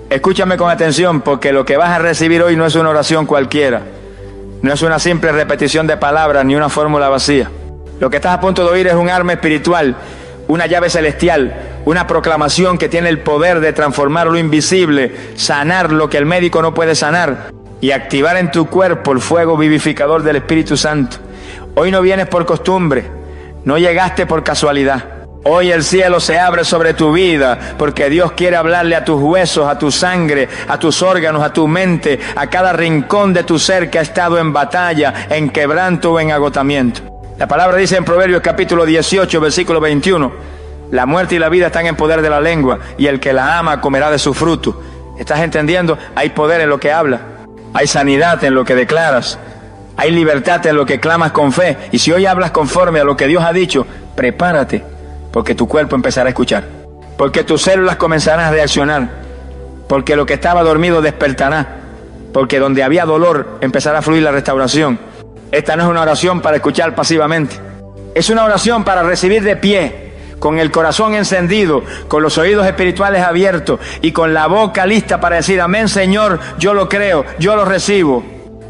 Escúchame con atención, porque lo que vas a recibir hoy no es una oración cualquiera. No es una simple repetición de palabras ni una fórmula vacía. Lo que estás a punto de oír es un arma espiritual, una llave celestial, una proclamación que tiene el poder de transformar lo invisible, sanar lo que el médico no puede sanar y activar en tu cuerpo el fuego vivificador del Espíritu Santo. Hoy no vienes por costumbre, no llegaste por casualidad. Hoy el cielo se abre sobre tu vida porque Dios quiere hablarle a tus huesos, a tu sangre, a tus órganos, a tu mente, a cada rincón de tu ser que ha estado en batalla, en quebranto o en agotamiento. La palabra dice en Proverbios capítulo 18, versículo 21, la muerte y la vida están en poder de la lengua y el que la ama comerá de su fruto. ¿Estás entendiendo? Hay poder en lo que hablas, hay sanidad en lo que declaras, hay libertad en lo que clamas con fe. Y si hoy hablas conforme a lo que Dios ha dicho, prepárate, porque tu cuerpo empezará a escuchar, porque tus células comenzarán a reaccionar, porque lo que estaba dormido despertará, porque donde había dolor empezará a fluir la restauración. Esta no es una oración para escuchar pasivamente, es una oración para recibir de pie, con el corazón encendido, con los oídos espirituales abiertos y con la boca lista para decir: amén, Señor, yo lo creo, yo lo recibo.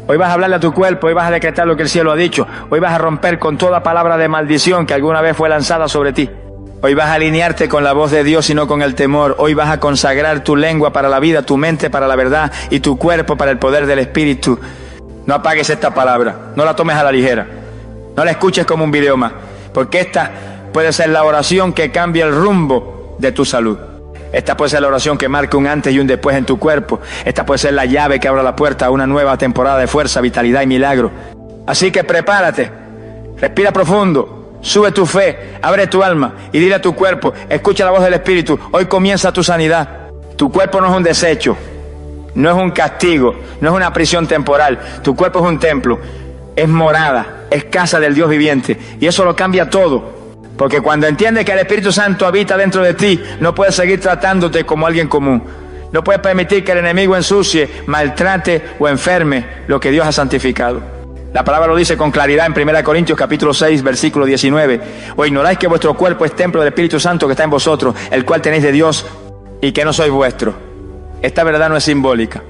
Hoy vas a hablarle a tu cuerpo, hoy vas a decretar lo que el cielo ha dicho, hoy vas a romper con toda palabra de maldición que alguna vez fue lanzada sobre ti. Hoy vas a alinearte con la voz de Dios y no con el temor. Hoy vas a consagrar tu lengua para la vida, tu mente para la verdad y tu cuerpo para el poder del Espíritu. No apagues esta palabra, no la tomes a la ligera, no la escuches como un video más, porque esta puede ser la oración que cambia el rumbo de tu salud. Esta puede ser la oración que marque un antes y un después en tu cuerpo. Esta puede ser la llave que abra la puerta a una nueva temporada de fuerza, vitalidad y milagro. Así que prepárate, respira profundo. Sube tu fe, abre tu alma y dile a tu cuerpo: escucha la voz del Espíritu, hoy comienza tu sanidad. Tu cuerpo no es un desecho, no es un castigo, no es una prisión temporal. Tu cuerpo es un templo, es morada, es casa del Dios viviente. Y eso lo cambia todo, porque cuando entiendes que el Espíritu Santo habita dentro de ti, no puedes seguir tratándote como alguien común. No puedes permitir que el enemigo ensucie, maltrate o enferme lo que Dios ha santificado. La palabra lo dice con claridad en 1 Corintios capítulo 6, versículo 19. ¿O ignoráis que vuestro cuerpo es templo del Espíritu Santo que está en vosotros, el cual tenéis de Dios, y que no sois vuestro? Esta verdad no es simbólica,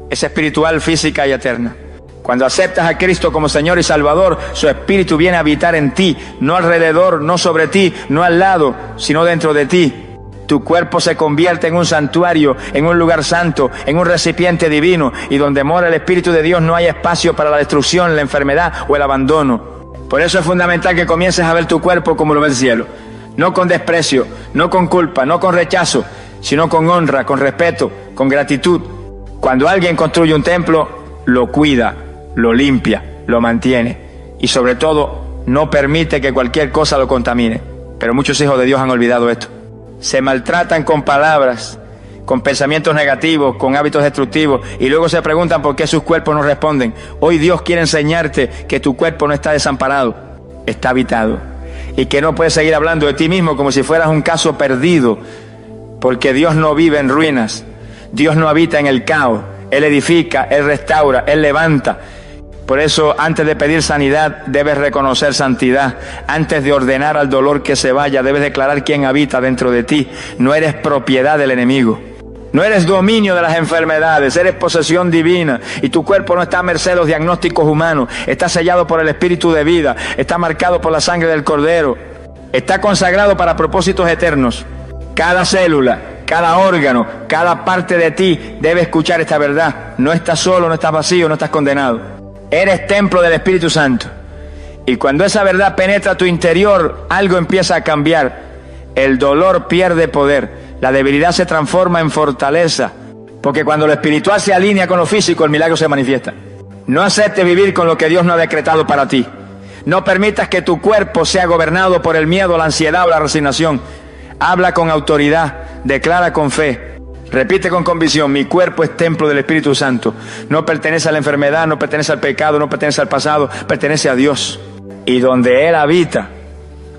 es espiritual, física y eterna. Cuando aceptas a Cristo como Señor y Salvador, su Espíritu viene a habitar en ti, no alrededor, no sobre ti, no al lado, sino dentro de ti. Tu cuerpo se convierte en un santuario, en un lugar santo, en un recipiente divino, y donde mora el Espíritu de Dios no hay espacio para la destrucción, la enfermedad o el abandono. Por eso es fundamental que comiences a ver tu cuerpo como lo ve el cielo, no con desprecio, no con culpa, no con rechazo, sino con honra, con respeto, con gratitud. Cuando alguien construye un templo, lo cuida, lo limpia, lo mantiene y sobre todo no permite que cualquier cosa lo contamine. Pero muchos hijos de Dios han olvidado esto. Se maltratan con palabras, con pensamientos negativos, con hábitos destructivos, y luego se preguntan por qué sus cuerpos no responden. Hoy Dios quiere enseñarte que tu cuerpo no está desamparado, está habitado, y que no puedes seguir hablando de ti mismo como si fueras un caso perdido, porque Dios no vive en ruinas, Dios no habita en el caos, Él edifica, Él restaura, Él levanta. Por eso, antes de pedir sanidad, debes reconocer santidad. Antes de ordenar al dolor que se vaya, debes declarar quién habita dentro de ti. No eres propiedad del enemigo. No eres dominio de las enfermedades, eres posesión divina. Y tu cuerpo no está a merced de los diagnósticos humanos. Está sellado por el Espíritu de vida. Está marcado por la sangre del Cordero. Está consagrado para propósitos eternos. Cada célula, cada órgano, cada parte de ti debe escuchar esta verdad. No estás solo, no estás vacío, no estás condenado. Eres templo del Espíritu Santo. Y cuando esa verdad penetra tu interior, algo empieza a cambiar. El dolor pierde poder. La debilidad se transforma en fortaleza. Porque cuando lo espiritual se alinea con lo físico, el milagro se manifiesta. No aceptes vivir con lo que Dios no ha decretado para ti. No permitas que tu cuerpo sea gobernado por el miedo, la ansiedad o la resignación. Habla con autoridad, declara con fe. Repite con convicción: mi cuerpo es templo del Espíritu Santo. No pertenece a la enfermedad, no pertenece al pecado, no pertenece al pasado, pertenece a Dios. Y donde Él habita,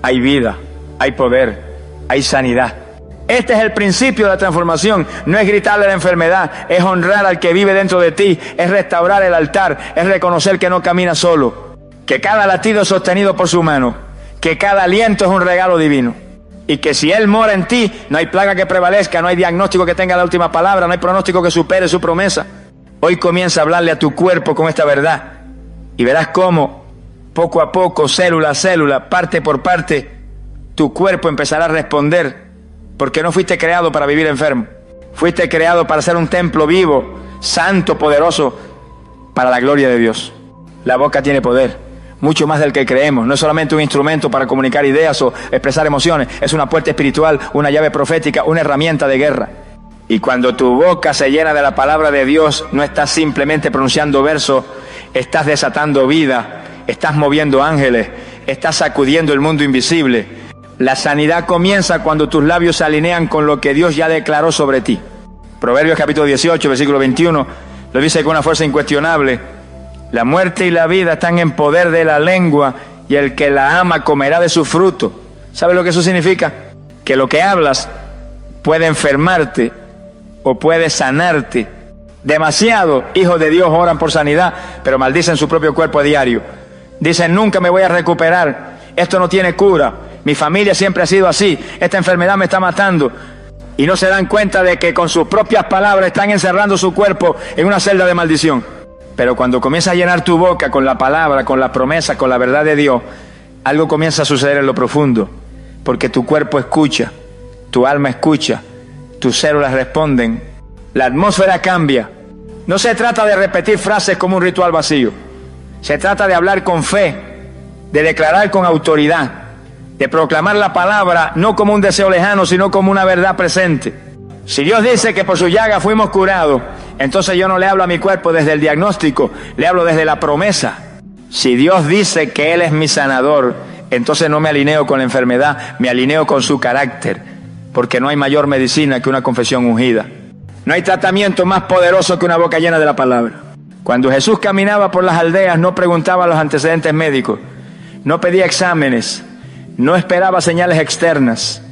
hay vida, hay poder, hay sanidad. Este es el principio de la transformación. No es gritarle a la enfermedad, es honrar al que vive dentro de ti, es restaurar el altar, es reconocer que no camina solo, que cada latido es sostenido por su mano, que cada aliento es un regalo divino. y que si Él mora en ti, no hay plaga que prevalezca, no hay diagnóstico que tenga la última palabra, no hay pronóstico que supere su promesa. Hoy comienza a hablarle a tu cuerpo con esta verdad y verás cómo poco a poco, célula a célula, parte por parte, tu cuerpo empezará a responder, porque no fuiste creado para vivir enfermo. Fuiste creado para ser un templo vivo, santo, poderoso, para la gloria de Dios. La boca tiene poder, mucho más del que creemos. No es solamente un instrumento para comunicar ideas o expresar emociones, es una puerta espiritual, una llave profética, una herramienta de guerra. Y cuando tu boca se llena de la palabra de Dios, no estás simplemente pronunciando versos, estás desatando vida, estás moviendo ángeles, estás sacudiendo el mundo invisible. La sanidad comienza cuando tus labios se alinean con lo que Dios ya declaró sobre ti. Proverbios capítulo 18, versículo 21, lo dice con una fuerza incuestionable: la muerte y la vida están en poder de la lengua, y el que la ama comerá de su fruto. ¿Sabes lo que eso significa? Que lo que hablas puede enfermarte o puede sanarte. Demasiado hijos de Dios oran por sanidad, pero maldicen su propio cuerpo a diario. Dicen: nunca me voy a recuperar, esto no tiene cura, mi familia siempre ha sido así, esta enfermedad me está matando. Y no se dan cuenta de que con sus propias palabras están encerrando su cuerpo en una celda de maldición. Pero cuando comienza a llenar tu boca con la palabra, con la promesa, con la verdad de Dios, algo comienza a suceder en lo profundo, porque tu cuerpo escucha, tu alma escucha, tus células responden, la atmósfera cambia. No se trata de repetir frases como un ritual vacío, se trata de hablar con fe, de declarar con autoridad, de proclamar la palabra no como un deseo lejano, sino como una verdad presente. Si Dios dice que por su llaga fuimos curados, entonces yo no le hablo a mi cuerpo desde el diagnóstico, le hablo desde la promesa. Si Dios dice que Él es mi sanador, entonces no me alineo con la enfermedad, me alineo con su carácter, porque no hay mayor medicina que una confesión ungida. No hay tratamiento más poderoso que una boca llena de la palabra. Cuando Jesús caminaba por las aldeas, no preguntaba los antecedentes médicos, no pedía exámenes, no esperaba señales externas.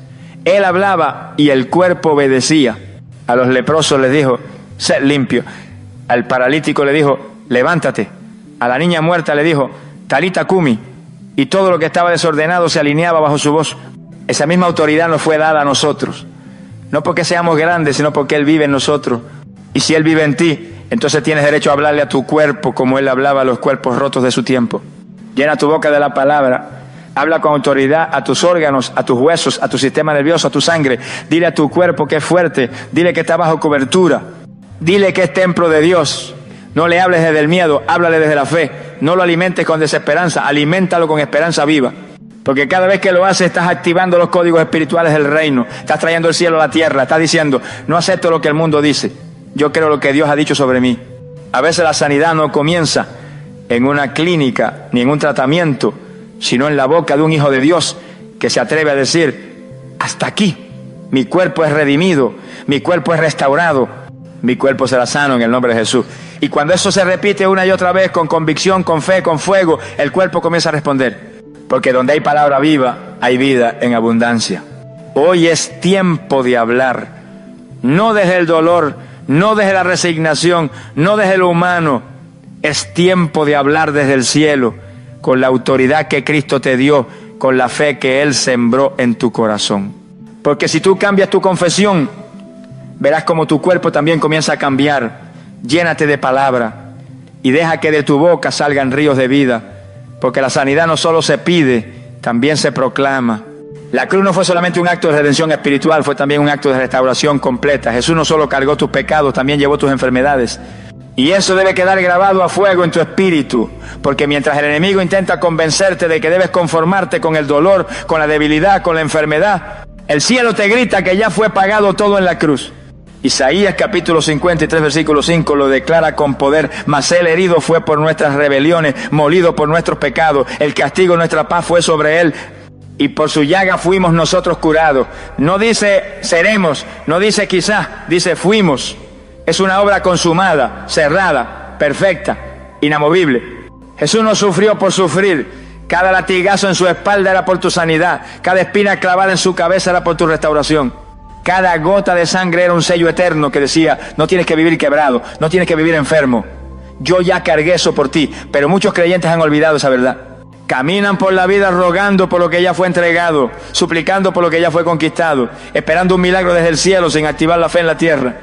Él hablaba y el cuerpo obedecía. A los leprosos les dijo: sed limpio. Al paralítico le dijo: levántate. A la niña muerta le dijo: talita cumi. Y todo lo que estaba desordenado se alineaba bajo su voz. Esa misma autoridad nos fue dada a nosotros, no porque seamos grandes, sino porque Él vive en nosotros. Y si Él vive en ti, entonces tienes derecho a hablarle a tu cuerpo como Él hablaba a los cuerpos rotos de su tiempo. Llena tu boca de la palabra. Habla con autoridad a tus órganos, a tus huesos, a tu sistema nervioso, a tu sangre. Dile a tu cuerpo que es fuerte. Dile que está bajo cobertura. Dile que es templo de Dios. No le hables desde el miedo, háblale desde la fe. No lo alimentes con desesperanza, aliméntalo con esperanza viva. Porque cada vez que lo haces estás activando los códigos espirituales del reino. Estás trayendo el cielo a la tierra. Estás diciendo: no acepto lo que el mundo dice, yo creo lo que Dios ha dicho sobre mí. A veces la sanidad no comienza en una clínica ni en un tratamiento, sino en la boca de un hijo de Dios que se atreve a decir: hasta aquí, mi cuerpo es redimido, mi cuerpo es restaurado, mi cuerpo será sano en el nombre de Jesús. Y cuando eso se repite una y otra vez con convicción, con fe, con fuego, el cuerpo comienza a responder. Porque donde hay palabra viva, hay vida en abundancia. Hoy es tiempo de hablar, no desde el dolor, no desde la resignación, no desde lo humano. Es tiempo de hablar desde el cielo, con la autoridad que Cristo te dio, con la fe que Él sembró en tu corazón. Porque si tú cambias tu confesión, verás como tu cuerpo también comienza a cambiar. Llénate de palabra y deja que de tu boca salgan ríos de vida, porque la sanidad no solo se pide, también se proclama. La cruz no fue solamente un acto de redención espiritual, fue también un acto de restauración completa. Jesús no solo cargó tus pecados, también llevó tus enfermedades. Y eso debe quedar grabado a fuego en tu espíritu, porque mientras el enemigo intenta convencerte de que debes conformarte con el dolor, con la debilidad, con la enfermedad, el cielo te grita que ya fue pagado todo en la cruz. Isaías capítulo 53 versículo 5 lo declara con poder: mas Él herido fue por nuestras rebeliones, molido por nuestros pecados, el castigo de nuestra paz fue sobre Él, y por su llaga fuimos nosotros curados. No dice seremos, no dice quizás, dice fuimos. Es una obra consumada, cerrada, perfecta, inamovible. Jesús no sufrió por sufrir. Cada latigazo en su espalda era por tu sanidad, cada espina clavada en su cabeza era por tu restauración. Cada gota de sangre era un sello eterno que decía: no tienes que vivir quebrado, no tienes que vivir enfermo. Yo ya cargué eso por ti, pero muchos creyentes han olvidado esa verdad. Caminan por la vida rogando por lo que ya fue entregado, suplicando por lo que ya fue conquistado, esperando un milagro desde el cielo sin activar la fe en la tierra.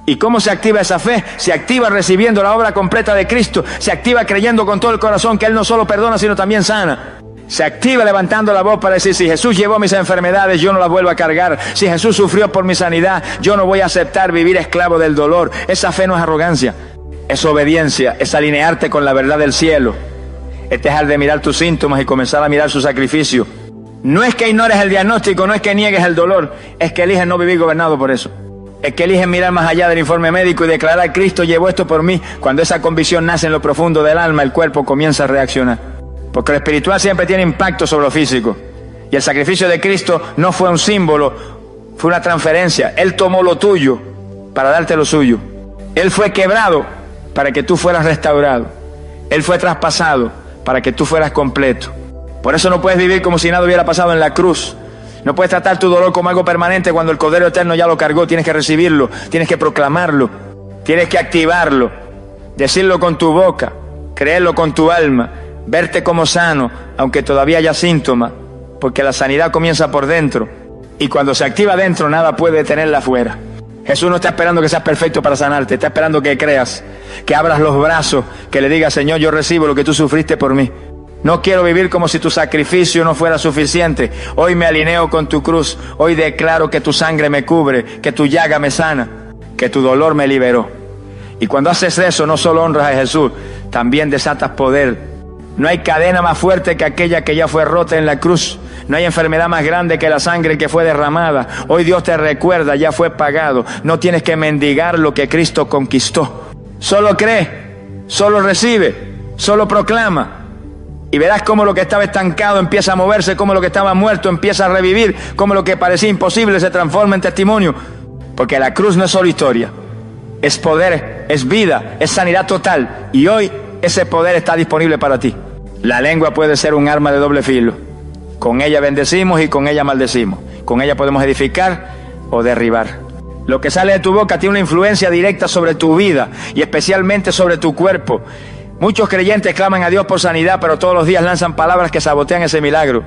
¿Y cómo se activa esa fe? Se activa recibiendo la obra completa de Cristo, se activa creyendo con todo el corazón que Él no solo perdona, sino también sana. Se activa levantando la voz para decir, si Jesús llevó mis enfermedades, yo no las vuelvo a cargar. Si Jesús sufrió por mi sanidad, yo no voy a aceptar vivir esclavo del dolor. Esa fe no es arrogancia, es obediencia, es alinearte con la verdad del cielo. Es dejar de mirar tus síntomas y comenzar a mirar su sacrificio. No es que ignores el diagnóstico, no es que niegues el dolor, es que eliges no vivir gobernado por eso. Es que eliges mirar más allá del informe médico y declarar, Cristo llevó esto por mí. Cuando esa convicción nace en lo profundo del alma, el cuerpo comienza a reaccionar. Porque lo espiritual siempre tiene impacto sobre lo físico. Y el sacrificio de Cristo no fue un símbolo, fue una transferencia. Él tomó lo tuyo para darte lo suyo. Él fue quebrado para que tú fueras restaurado. Él fue traspasado para que tú fueras completo. Por eso no puedes vivir como si nada hubiera pasado en la cruz. No puedes tratar tu dolor como algo permanente cuando el Cordero Eterno ya lo cargó. Tienes que recibirlo, tienes que proclamarlo, tienes que activarlo, decirlo con tu boca, creerlo con tu alma, verte como sano, aunque todavía haya síntomas, porque la sanidad comienza por dentro. Y cuando se activa dentro, nada puede detenerla afuera. Jesús no está esperando que seas perfecto para sanarte, está esperando que creas, que abras los brazos, que le digas, Señor, yo recibo lo que tú sufriste por mí. No quiero vivir como si tu sacrificio no fuera suficiente. Hoy me alineo con tu cruz, hoy declaro que tu sangre me cubre, que tu llaga me sana, que tu dolor me liberó. Y cuando haces eso, no solo honras a Jesús, también desatas poder. No hay cadena más fuerte que aquella que ya fue rota en la cruz. No hay enfermedad más grande que la sangre que fue derramada. Hoy Dios te recuerda, ya fue pagado. No tienes que mendigar lo que Cristo conquistó. Solo cree, solo recibe, solo proclama. Y verás cómo lo que estaba estancado empieza a moverse, cómo lo que estaba muerto empieza a revivir, cómo lo que parecía imposible se transforma en testimonio. Porque la cruz no es solo historia, es poder, es vida, es sanidad total. Y hoy ese poder está disponible para ti. La lengua puede ser un arma de doble filo. Con ella bendecimos y con ella maldecimos. Con ella podemos edificar o derribar. Lo que sale de tu boca tiene una influencia directa sobre tu vida y especialmente sobre tu cuerpo. Muchos creyentes claman a Dios por sanidad, pero todos los días lanzan palabras que sabotean ese milagro.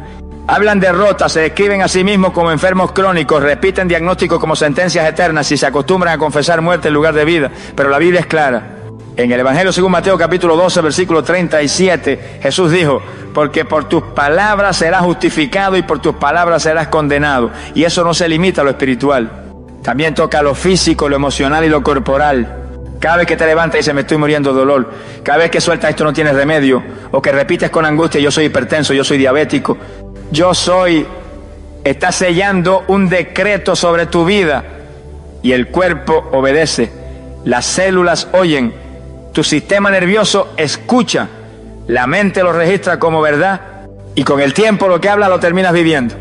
Hablan derrota, se describen a sí mismos como enfermos crónicos, repiten diagnósticos como sentencias eternas y se acostumbran a confesar muerte en lugar de vida. Pero la Biblia es clara. En el Evangelio según Mateo capítulo 12, versículo 37, Jesús dijo, porque por tus palabras serás justificado y por tus palabras serás condenado. Y eso no se limita a lo espiritual. También toca lo físico, lo emocional y lo corporal. Cada vez que te levantas y dices, me estoy muriendo de dolor. Cada vez que sueltas esto no tienes remedio. O que repites con angustia, yo soy hipertenso, yo soy diabético. Estás sellando un decreto sobre tu vida. Y el cuerpo obedece. Las células oyen. Tu sistema nervioso escucha. La mente lo registra como verdad. Y con el tiempo lo que hablas lo terminas viviendo.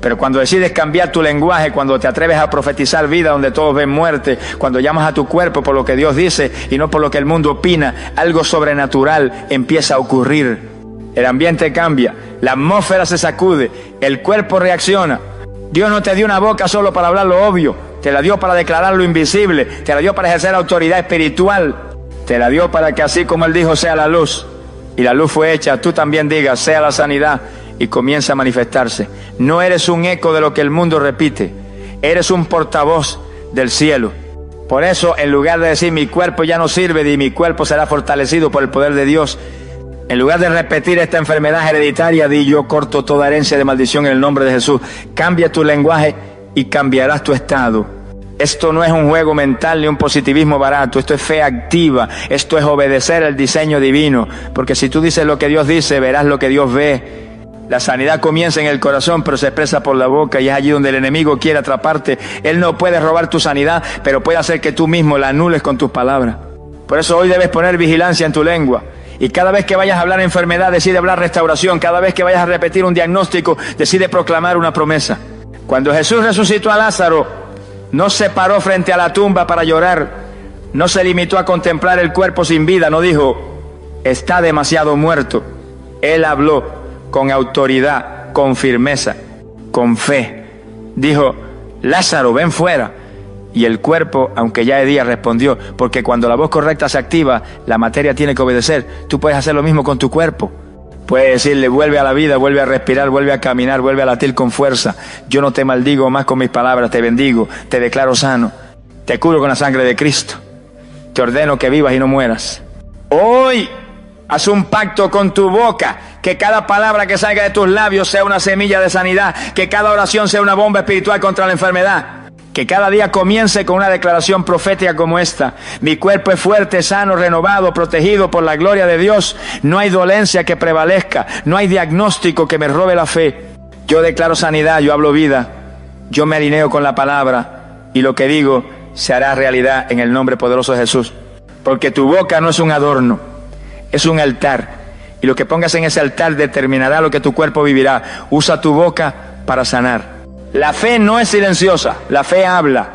Pero cuando decides cambiar tu lenguaje, cuando te atreves a profetizar vida donde todos ven muerte, cuando llamas a tu cuerpo por lo que Dios dice y no por lo que el mundo opina, algo sobrenatural empieza a ocurrir. El ambiente cambia, la atmósfera se sacude, el cuerpo reacciona. Dios no te dio una boca solo para hablar lo obvio, te la dio para declarar lo invisible, te la dio para ejercer autoridad espiritual, te la dio para que así como Él dijo sea la luz, y la luz fue hecha, tú también digas sea la sanidad, y comienza a manifestarse. No eres un eco de lo que el mundo repite, eres un portavoz del cielo. Por eso, en lugar de decir mi cuerpo ya no sirve y mi cuerpo será fortalecido por el poder de Dios, en lugar de repetir esta enfermedad hereditaria, di yo corto toda herencia de maldición en el nombre de Jesús. Cambia tu lenguaje y cambiarás tu estado. Esto no es un juego mental ni un positivismo barato, esto es fe activa, esto es obedecer el diseño divino, porque si tú dices lo que Dios dice, verás lo que Dios ve. La sanidad comienza en el corazón, pero se expresa por la boca, y es allí donde el enemigo quiere atraparte. Él no puede robar tu sanidad, pero puede hacer que tú mismo la anules con tus palabras. Por eso hoy debes poner vigilancia en tu lengua. Y cada vez que vayas a hablar enfermedad, decide hablar restauración. Cada vez que vayas a repetir un diagnóstico, decide proclamar una promesa. Cuando Jesús resucitó a Lázaro, no se paró frente a la tumba para llorar. No se limitó a contemplar el cuerpo sin vida. No dijo, está demasiado muerto. Él habló con autoridad, con firmeza, con fe. Dijo, Lázaro, ven fuera. Y el cuerpo, aunque ya de día, respondió, porque cuando la voz correcta se activa, la materia tiene que obedecer. Tú puedes hacer lo mismo con tu cuerpo. Puede decirle, vuelve a la vida, vuelve a respirar, vuelve a caminar, vuelve a latir con fuerza. Yo no te maldigo más con mis palabras, te bendigo, te declaro sano, te curo con la sangre de Cristo. Te ordeno que vivas y no mueras. Hoy haz un pacto con tu boca, que cada palabra que salga de tus labios sea una semilla de sanidad, que cada oración sea una bomba espiritual contra la enfermedad. Que cada día comience con una declaración profética como esta. Mi cuerpo es fuerte, sano, renovado, protegido por la gloria de Dios. No hay dolencia que prevalezca, no hay diagnóstico que me robe la fe. Yo declaro sanidad, yo hablo vida, yo me alineo con la palabra y lo que digo se hará realidad en el nombre poderoso de Jesús. Porque tu boca no es un adorno, es un altar. Y lo que pongas en ese altar determinará lo que tu cuerpo vivirá. Usa tu boca para sanar. La fe no es silenciosa, la fe habla.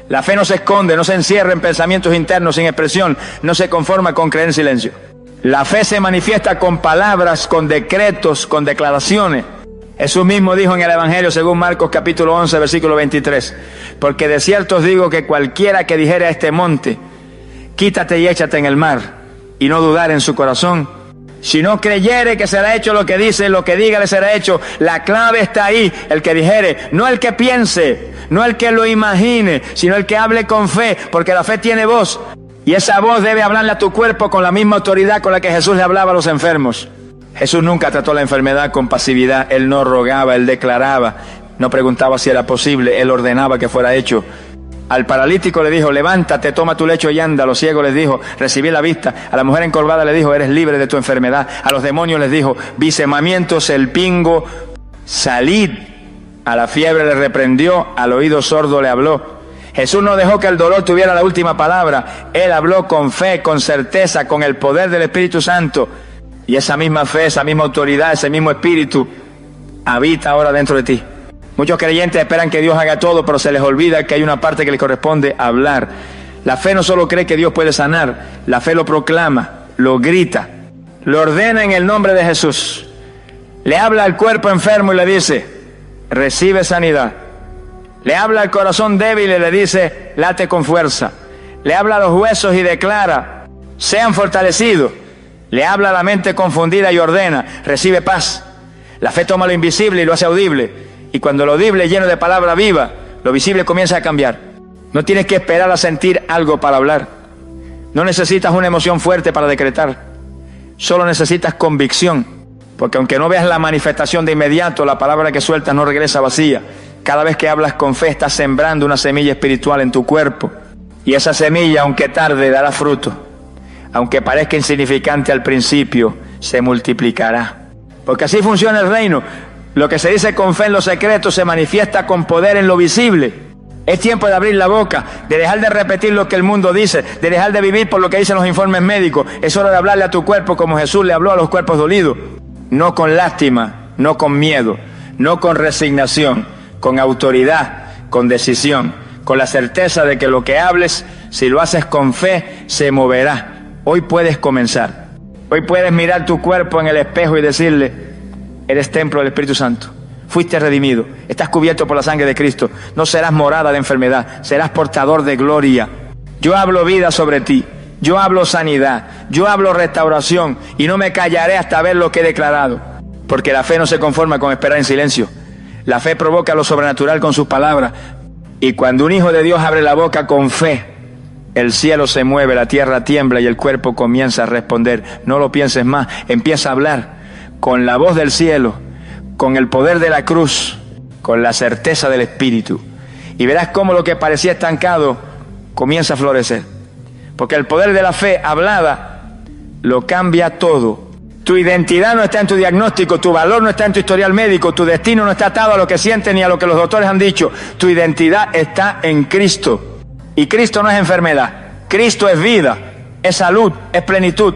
La fe no se esconde, no se encierra en pensamientos internos sin expresión, no se conforma con creer en silencio. La fe se manifiesta con palabras, con decretos, con declaraciones. Jesús mismo dijo en el Evangelio según Marcos capítulo 11 versículo 23, porque de cierto os digo que cualquiera que dijere a este monte, quítate y échate en el mar, y no dudar en su corazón, si no creyere que será hecho lo que dice, lo que diga le será hecho. La clave está ahí, el que dijere, no el que piense, no el que lo imagine, sino el que hable con fe, porque la fe tiene voz, y esa voz debe hablarle a tu cuerpo con la misma autoridad con la que Jesús le hablaba a los enfermos. Jesús nunca trató la enfermedad con pasividad, Él no rogaba, Él declaraba, no preguntaba si era posible, Él ordenaba que fuera hecho. Al paralítico le dijo, levántate, toma tu lecho y anda. A los ciegos les dijo, recibí la vista. A la mujer encorvada le dijo, eres libre de tu enfermedad. A los demonios les dijo, bicemamientos, el pingo, salid. A la fiebre le reprendió, al oído sordo le habló. Jesús no dejó que el dolor tuviera la última palabra. Él habló con fe, con certeza, con el poder del Espíritu Santo. Y esa misma fe, esa misma autoridad, ese mismo Espíritu habita ahora dentro de ti. Muchos creyentes esperan que Dios haga todo, pero se les olvida que hay una parte que les corresponde hablar. La fe no solo cree que Dios puede sanar, la fe lo proclama, lo grita, lo ordena en el nombre de Jesús. Le habla al cuerpo enfermo y le dice, recibe sanidad. Le habla al corazón débil y le dice, late con fuerza. Le habla a los huesos y declara, sean fortalecidos. Le habla a la mente confundida y ordena, recibe paz. La fe toma lo invisible y lo hace audible. Y cuando lo audible lleno de palabra viva, lo visible comienza a cambiar. No tienes que esperar a sentir algo para hablar. No necesitas una emoción fuerte para decretar. Solo necesitas convicción. Porque aunque no veas la manifestación de inmediato, la palabra que sueltas no regresa vacía. Cada vez que hablas con fe, estás sembrando una semilla espiritual en tu cuerpo. Y esa semilla, aunque tarde, dará fruto. Aunque parezca insignificante al principio, se multiplicará. Porque así funciona el reino. Lo que se dice con fe en lo secreto se manifiesta con poder en lo visible. Es tiempo de abrir la boca, de dejar de repetir lo que el mundo dice, de dejar de vivir por lo que dicen los informes médicos. Es hora de hablarle a tu cuerpo como Jesús le habló a los cuerpos dolidos. No con lástima, no con miedo, no con resignación, con autoridad, con decisión, con la certeza de que lo que hables, si lo haces con fe, se moverá. Hoy puedes comenzar. Hoy puedes mirar tu cuerpo en el espejo y decirle, eres templo del Espíritu Santo, fuiste redimido, estás cubierto por la sangre de Cristo, no serás morada de enfermedad, serás portador de gloria. Yo hablo vida sobre ti, yo hablo sanidad, yo hablo restauración y no me callaré hasta ver lo que he declarado, porque la fe no se conforma con esperar en silencio. La fe provoca lo sobrenatural con sus palabras, y cuando un hijo de Dios abre la boca con fe, el cielo se mueve, la tierra tiembla y el cuerpo comienza a responder. No lo pienses más, empieza a hablar con la voz del cielo, con el poder de la cruz, con la certeza del Espíritu. Y verás cómo lo que parecía estancado comienza a florecer. Porque el poder de la fe hablada lo cambia todo. Tu identidad no está en tu diagnóstico, tu valor no está en tu historial médico, tu destino no está atado a lo que sientes ni a lo que los doctores han dicho. Tu identidad está en Cristo. Y Cristo no es enfermedad, Cristo es vida, es salud, es plenitud.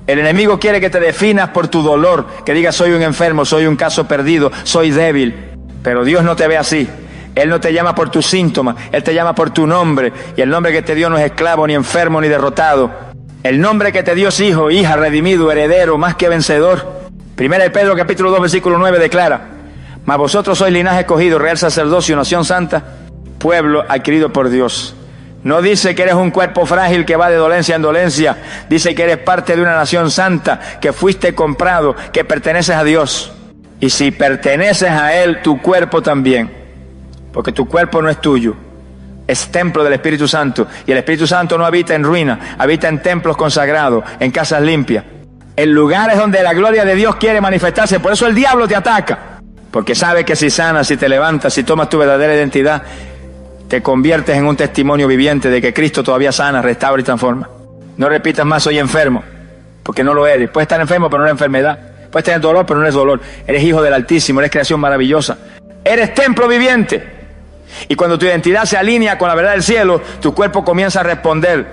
El enemigo quiere que te definas por tu dolor, que digas soy un enfermo, soy un caso perdido, soy débil. Pero Dios no te ve así. Él no te llama por tus síntomas, Él te llama por tu nombre. Y el nombre que te dio no es esclavo, ni enfermo, ni derrotado. El nombre que te dio es hijo, hija, redimido, heredero, más que vencedor. Primera de Pedro capítulo 2 versículo 9 declara, mas vosotros sois linaje escogido, real sacerdocio, nación santa, pueblo adquirido por Dios. No dice que eres un cuerpo frágil que va de dolencia en dolencia. Dice que eres parte de una nación santa, que fuiste comprado, que perteneces a Dios. Y si perteneces a Él, tu cuerpo también. Porque tu cuerpo no es tuyo. Es templo del Espíritu Santo. Y el Espíritu Santo no habita en ruina, habita en templos consagrados, en casas limpias. En lugares donde la gloria de Dios quiere manifestarse. Por eso el diablo te ataca. Porque sabe que si sanas, si te levantas, si tomas tu verdadera identidad, te conviertes en un testimonio viviente de que Cristo todavía sana, restaura y transforma. No repitas más soy enfermo, porque no lo eres. Puedes estar enfermo, pero no es enfermedad. Puedes tener dolor, pero no es dolor. Eres hijo del Altísimo, eres creación maravillosa. Eres templo viviente. Y cuando tu identidad se alinea con la verdad del cielo, tu cuerpo comienza a responder.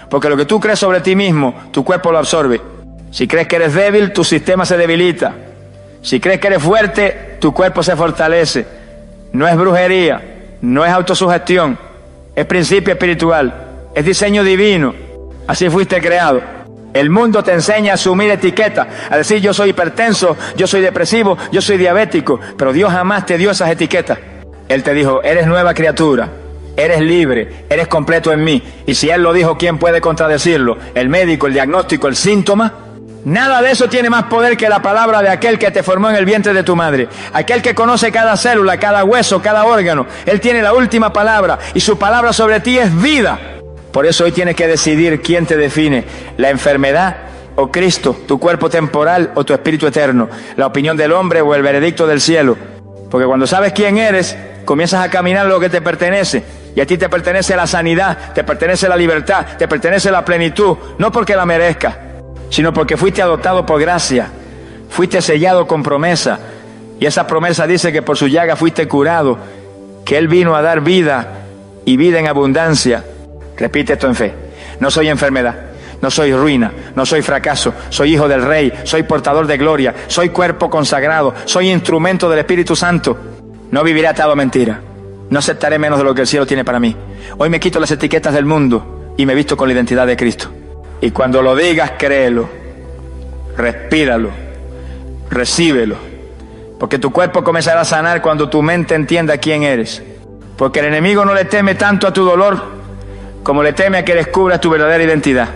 Porque lo que tú crees sobre ti mismo, tu cuerpo lo absorbe. Si crees que eres débil, tu sistema se debilita. Si crees que eres fuerte, tu cuerpo se fortalece. No es brujería. No es autosugestión, es principio espiritual, es diseño divino. Así fuiste creado. El mundo te enseña a asumir etiquetas, a decir yo soy hipertenso, yo soy depresivo, yo soy diabético, pero Dios jamás te dio esas etiquetas. Él te dijo, eres nueva criatura, eres libre, eres completo en mí. Y si Él lo dijo, ¿quién puede contradecirlo? El médico, el diagnóstico, el síntoma. Nada de eso tiene más poder que la palabra de aquel que te formó en el vientre de tu madre. Aquel que conoce cada célula, cada hueso, cada órgano. Él tiene la última palabra y su palabra sobre ti es vida. Por eso hoy tienes que decidir quién te define. La enfermedad o Cristo, tu cuerpo temporal o tu espíritu eterno. La opinión del hombre o el veredicto del cielo. Porque cuando sabes quién eres, comienzas a caminar lo que te pertenece. Y a ti te pertenece la sanidad, te pertenece la libertad, te pertenece la plenitud. No porque la merezcas, sino porque fuiste adoptado por gracia, fuiste sellado con promesa, y esa promesa dice que por su llaga fuiste curado, que Él vino a dar vida y vida en abundancia. Repite esto en fe: no soy enfermedad, no soy ruina, no soy fracaso, soy hijo del Rey, soy portador de gloria, soy cuerpo consagrado, soy instrumento del Espíritu Santo. No viviré atado a mentira, no aceptaré menos de lo que el cielo tiene para mí. Hoy me quito las etiquetas del mundo y me visto con la identidad de Cristo. Y cuando lo digas, créelo, respíralo, recíbelo. Porque tu cuerpo comenzará a sanar cuando tu mente entienda quién eres. Porque el enemigo no le teme tanto a tu dolor como le teme a que descubras tu verdadera identidad.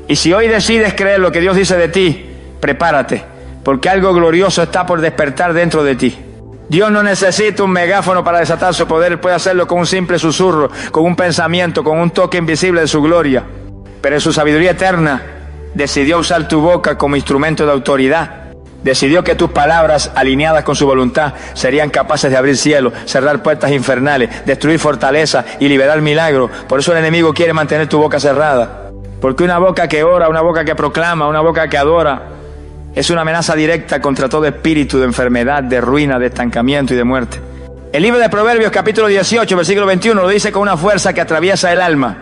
Y si hoy decides creer lo que Dios dice de ti, prepárate, porque algo glorioso está por despertar dentro de ti. Dios no necesita un megáfono para desatar su poder. Él puede hacerlo con un simple susurro, con un pensamiento, con un toque invisible de su gloria. Pero en su sabiduría eterna decidió usar tu boca como instrumento de autoridad. Decidió que tus palabras, alineadas con su voluntad, serían capaces de abrir cielos, cerrar puertas infernales, destruir fortalezas y liberar milagros. Por eso el enemigo quiere mantener tu boca cerrada. Porque una boca que ora, una boca que proclama, una boca que adora, es una amenaza directa contra todo espíritu de enfermedad, de ruina, de estancamiento y de muerte. El libro de Proverbios, capítulo 18, versículo 21, lo dice con una fuerza que atraviesa el alma.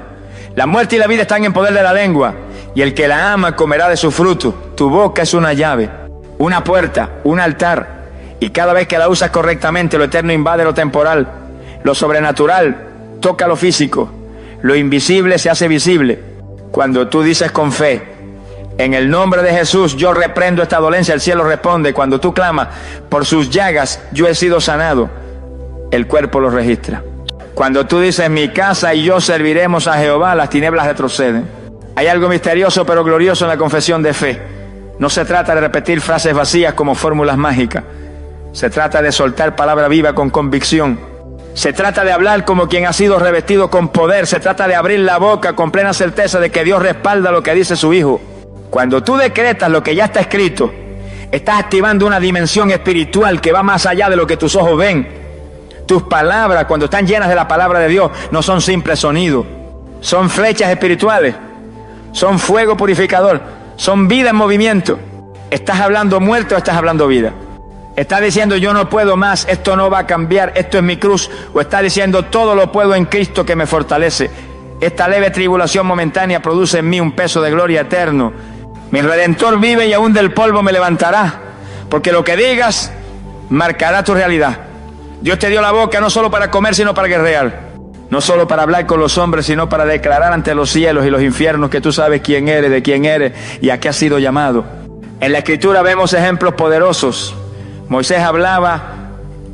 La muerte y la vida están en poder de la lengua, y el que la ama comerá de su fruto. Tu boca es una llave, una puerta, un altar, y cada vez que la usas correctamente, lo eterno invade lo temporal, lo sobrenatural toca lo físico, lo invisible se hace visible. Cuando tú dices con fe, en el nombre de Jesús yo reprendo esta dolencia, el cielo responde. Cuando tú clamas, por sus llagas yo he sido sanado, el cuerpo lo registra. Cuando tú dices, mi casa y yo serviremos a Jehová, las tinieblas retroceden. Hay algo misterioso pero glorioso en la confesión de fe. No se trata de repetir frases vacías como fórmulas mágicas. Se trata de soltar palabra viva con convicción. Se trata de hablar como quien ha sido revestido con poder. Se trata de abrir la boca con plena certeza de que Dios respalda lo que dice su Hijo. Cuando tú decretas lo que ya está escrito, estás activando una dimensión espiritual que va más allá de lo que tus ojos ven. Tus palabras, cuando están llenas de la palabra de Dios, no son simples sonidos, son flechas espirituales, son fuego purificador, son vida en movimiento. ¿Estás hablando muerte o estás hablando vida? ¿Estás diciendo yo no puedo más, esto no va a cambiar, esto es mi cruz? ¿O estás diciendo todo lo puedo en Cristo que me fortalece? Esta leve tribulación momentánea produce en mí un peso de gloria eterno. Mi Redentor vive y aún del polvo me levantará. Porque lo que digas marcará tu realidad. Dios te dio la boca no solo para comer, sino para guerrear. No solo para hablar con los hombres, sino para declarar ante los cielos y los infiernos que tú sabes quién eres, de quién eres y a qué has sido llamado. En la Escritura vemos ejemplos poderosos. Moisés hablaba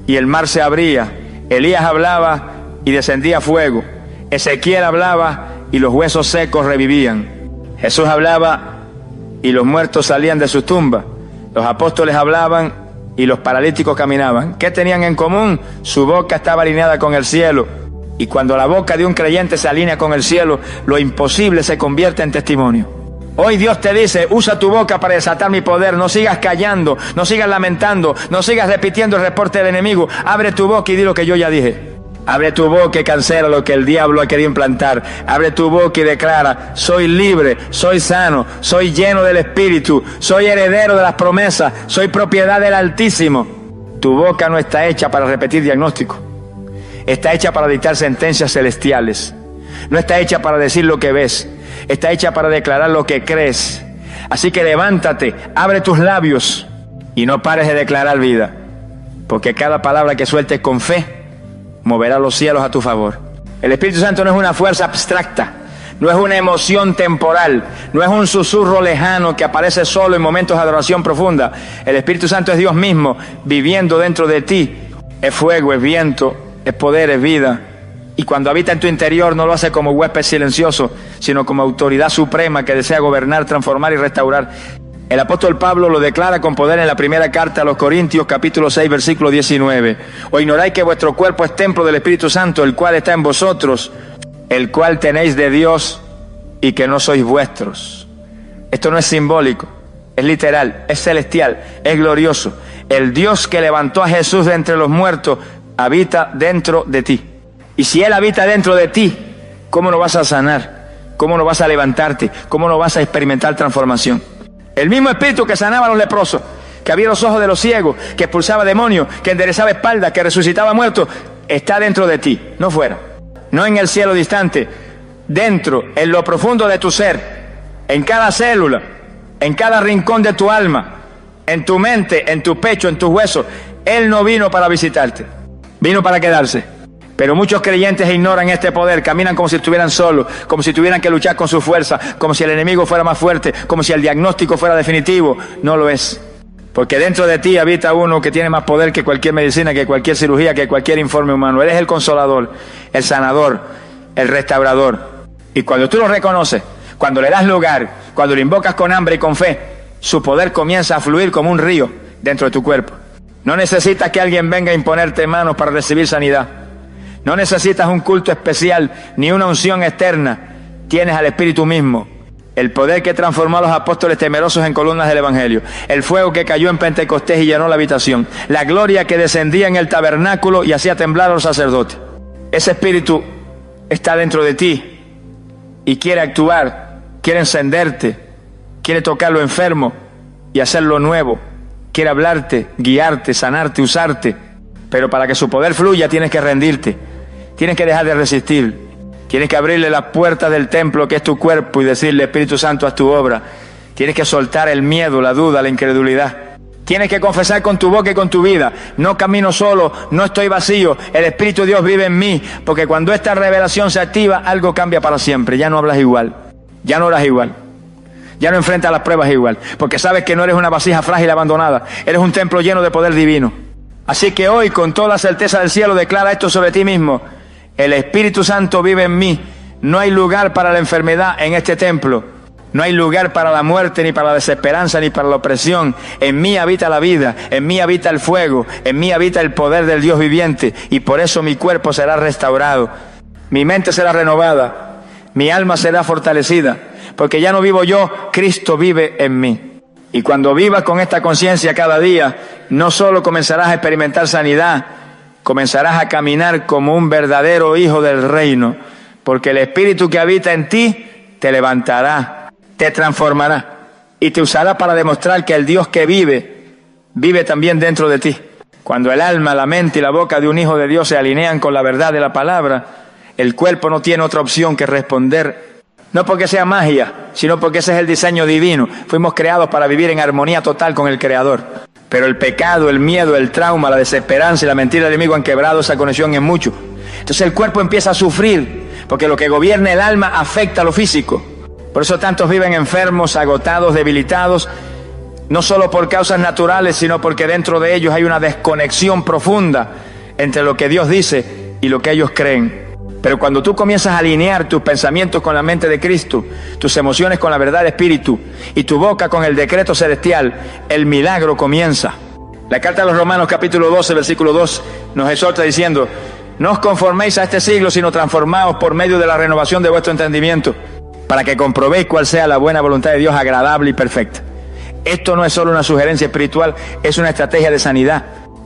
y el mar se abría. Elías hablaba y descendía fuego. Ezequiel hablaba y los huesos secos revivían. Jesús hablaba y los muertos salían de sus tumbas. Los apóstoles hablaban y los paralíticos caminaban. ¿Qué tenían en común? Su boca estaba alineada con el cielo. Y cuando la boca de un creyente se alinea con el cielo, lo imposible se convierte en testimonio. Hoy Dios te dice, usa tu boca para desatar mi poder. No sigas callando, no sigas lamentando, no sigas repitiendo el reporte del enemigo. Abre tu boca y di lo que yo ya dije. Abre tu boca y cancela lo que el diablo ha querido implantar. Abre tu boca y declara, soy libre, soy sano, soy lleno del Espíritu, soy heredero de las promesas, soy propiedad del Altísimo. Tu boca no está hecha para repetir diagnóstico. Está hecha para dictar sentencias celestiales. No está hecha para decir lo que ves. Está hecha para declarar lo que crees. Así que levántate, abre tus labios y no pares de declarar vida. Porque cada palabra que sueltes con fe moverá los cielos a tu favor. El Espíritu Santo no es una fuerza abstracta, no es una emoción temporal, no es un susurro lejano que aparece solo en momentos de adoración profunda. El Espíritu Santo es Dios mismo viviendo dentro de ti. Es fuego, es viento, es poder, es vida. Y cuando habita en tu interior no lo hace como huésped silencioso, sino como autoridad suprema que desea gobernar, transformar y restaurar. El apóstol Pablo lo declara con poder en la primera carta a los Corintios, capítulo 6, versículo 19. ¿O ignoráis que vuestro cuerpo es templo del Espíritu Santo, el cual está en vosotros, el cual tenéis de Dios y que no sois vuestros? Esto no es simbólico, es literal, es celestial, es glorioso. El Dios que levantó a Jesús de entre los muertos habita dentro de ti. Y si Él habita dentro de ti, ¿cómo no vas a sanar? ¿Cómo no vas a levantarte? ¿Cómo no vas a experimentar transformación? El mismo Espíritu que sanaba a los leprosos, que abría los ojos de los ciegos, que expulsaba demonios, que enderezaba espaldas, que resucitaba muertos, está dentro de ti, no fuera. No en el cielo distante, dentro, en lo profundo de tu ser, en cada célula, en cada rincón de tu alma, en tu mente, en tu pecho, en tus huesos. Él no vino para visitarte, vino para quedarse. Pero muchos creyentes ignoran este poder, caminan como si estuvieran solos, como si tuvieran que luchar con su fuerza, como si el enemigo fuera más fuerte, como si el diagnóstico fuera definitivo. No lo es. Porque dentro de ti habita uno que tiene más poder que cualquier medicina, que cualquier cirugía, que cualquier informe humano. Él es el consolador, el sanador, el restaurador. Y cuando tú lo reconoces, cuando le das lugar, cuando lo invocas con hambre y con fe, su poder comienza a fluir como un río dentro de tu cuerpo. No necesitas que alguien venga a imponerte manos para recibir sanidad. No necesitas un culto especial ni una unción externa. Tienes al Espíritu mismo, el poder que transformó a los apóstoles temerosos en columnas del Evangelio, el fuego que cayó en Pentecostés y llenó la habitación, la gloria que descendía en el tabernáculo y hacía temblar a los sacerdotes. Ese Espíritu está dentro de ti y quiere actuar, quiere encenderte, quiere tocar lo enfermo y hacerlo nuevo, quiere hablarte, guiarte, sanarte, usarte. Pero para que su poder fluya tienes que rendirte, tienes que dejar de resistir, tienes que abrirle las puertas del templo que es tu cuerpo y decirle, Espíritu Santo, haz tu obra. Tienes que soltar el miedo, la duda, la incredulidad. Tienes que confesar con tu boca y con tu vida, no camino solo, no estoy vacío, el Espíritu de Dios vive en mí. Porque cuando esta revelación se activa, algo cambia para siempre. Ya no hablas igual, ya no oras igual, ya no enfrentas las pruebas igual, porque sabes que no eres una vasija frágil abandonada, eres un templo lleno de poder divino. Así que hoy, con toda la certeza del cielo, declara esto sobre ti mismo: el Espíritu Santo vive en mí. No hay lugar para la enfermedad en este templo. No hay lugar para la muerte, ni para la desesperanza, ni para la opresión. En mí habita la vida, en mí habita el fuego, en mí habita el poder del Dios viviente. Y por eso mi cuerpo será restaurado, mi mente será renovada, mi alma será fortalecida. Porque ya no vivo yo, Cristo vive en mí. Y cuando vivas con esta conciencia cada día, no solo comenzarás a experimentar sanidad, comenzarás a caminar como un verdadero hijo del reino, porque el Espíritu que habita en ti te levantará, te transformará y te usará para demostrar que el Dios que vive también dentro de ti. Cuando el alma, la mente y la boca de un hijo de Dios se alinean con la verdad de la palabra, el cuerpo no tiene otra opción que responder. No porque sea magia, sino porque ese es el diseño divino. Fuimos creados para vivir en armonía total con el Creador. Pero el pecado, el miedo, el trauma, la desesperanza y la mentira del enemigo han quebrado esa conexión en mucho. Entonces el cuerpo empieza a sufrir, porque lo que gobierna el alma afecta a lo físico. Por eso tantos viven enfermos, agotados, debilitados, no solo por causas naturales, sino porque dentro de ellos hay una desconexión profunda entre lo que Dios dice y lo que ellos creen. Pero cuando tú comienzas a alinear tus pensamientos con la mente de Cristo, tus emociones con la verdad del Espíritu y tu boca con el decreto celestial, el milagro comienza. La carta a los Romanos capítulo 12, versículo 2 nos exhorta diciendo: no os conforméis a este siglo, sino transformaos por medio de la renovación de vuestro entendimiento, para que comprobéis cuál sea la buena voluntad de Dios, agradable y perfecta. Esto no es solo una sugerencia espiritual, es una estrategia de sanidad.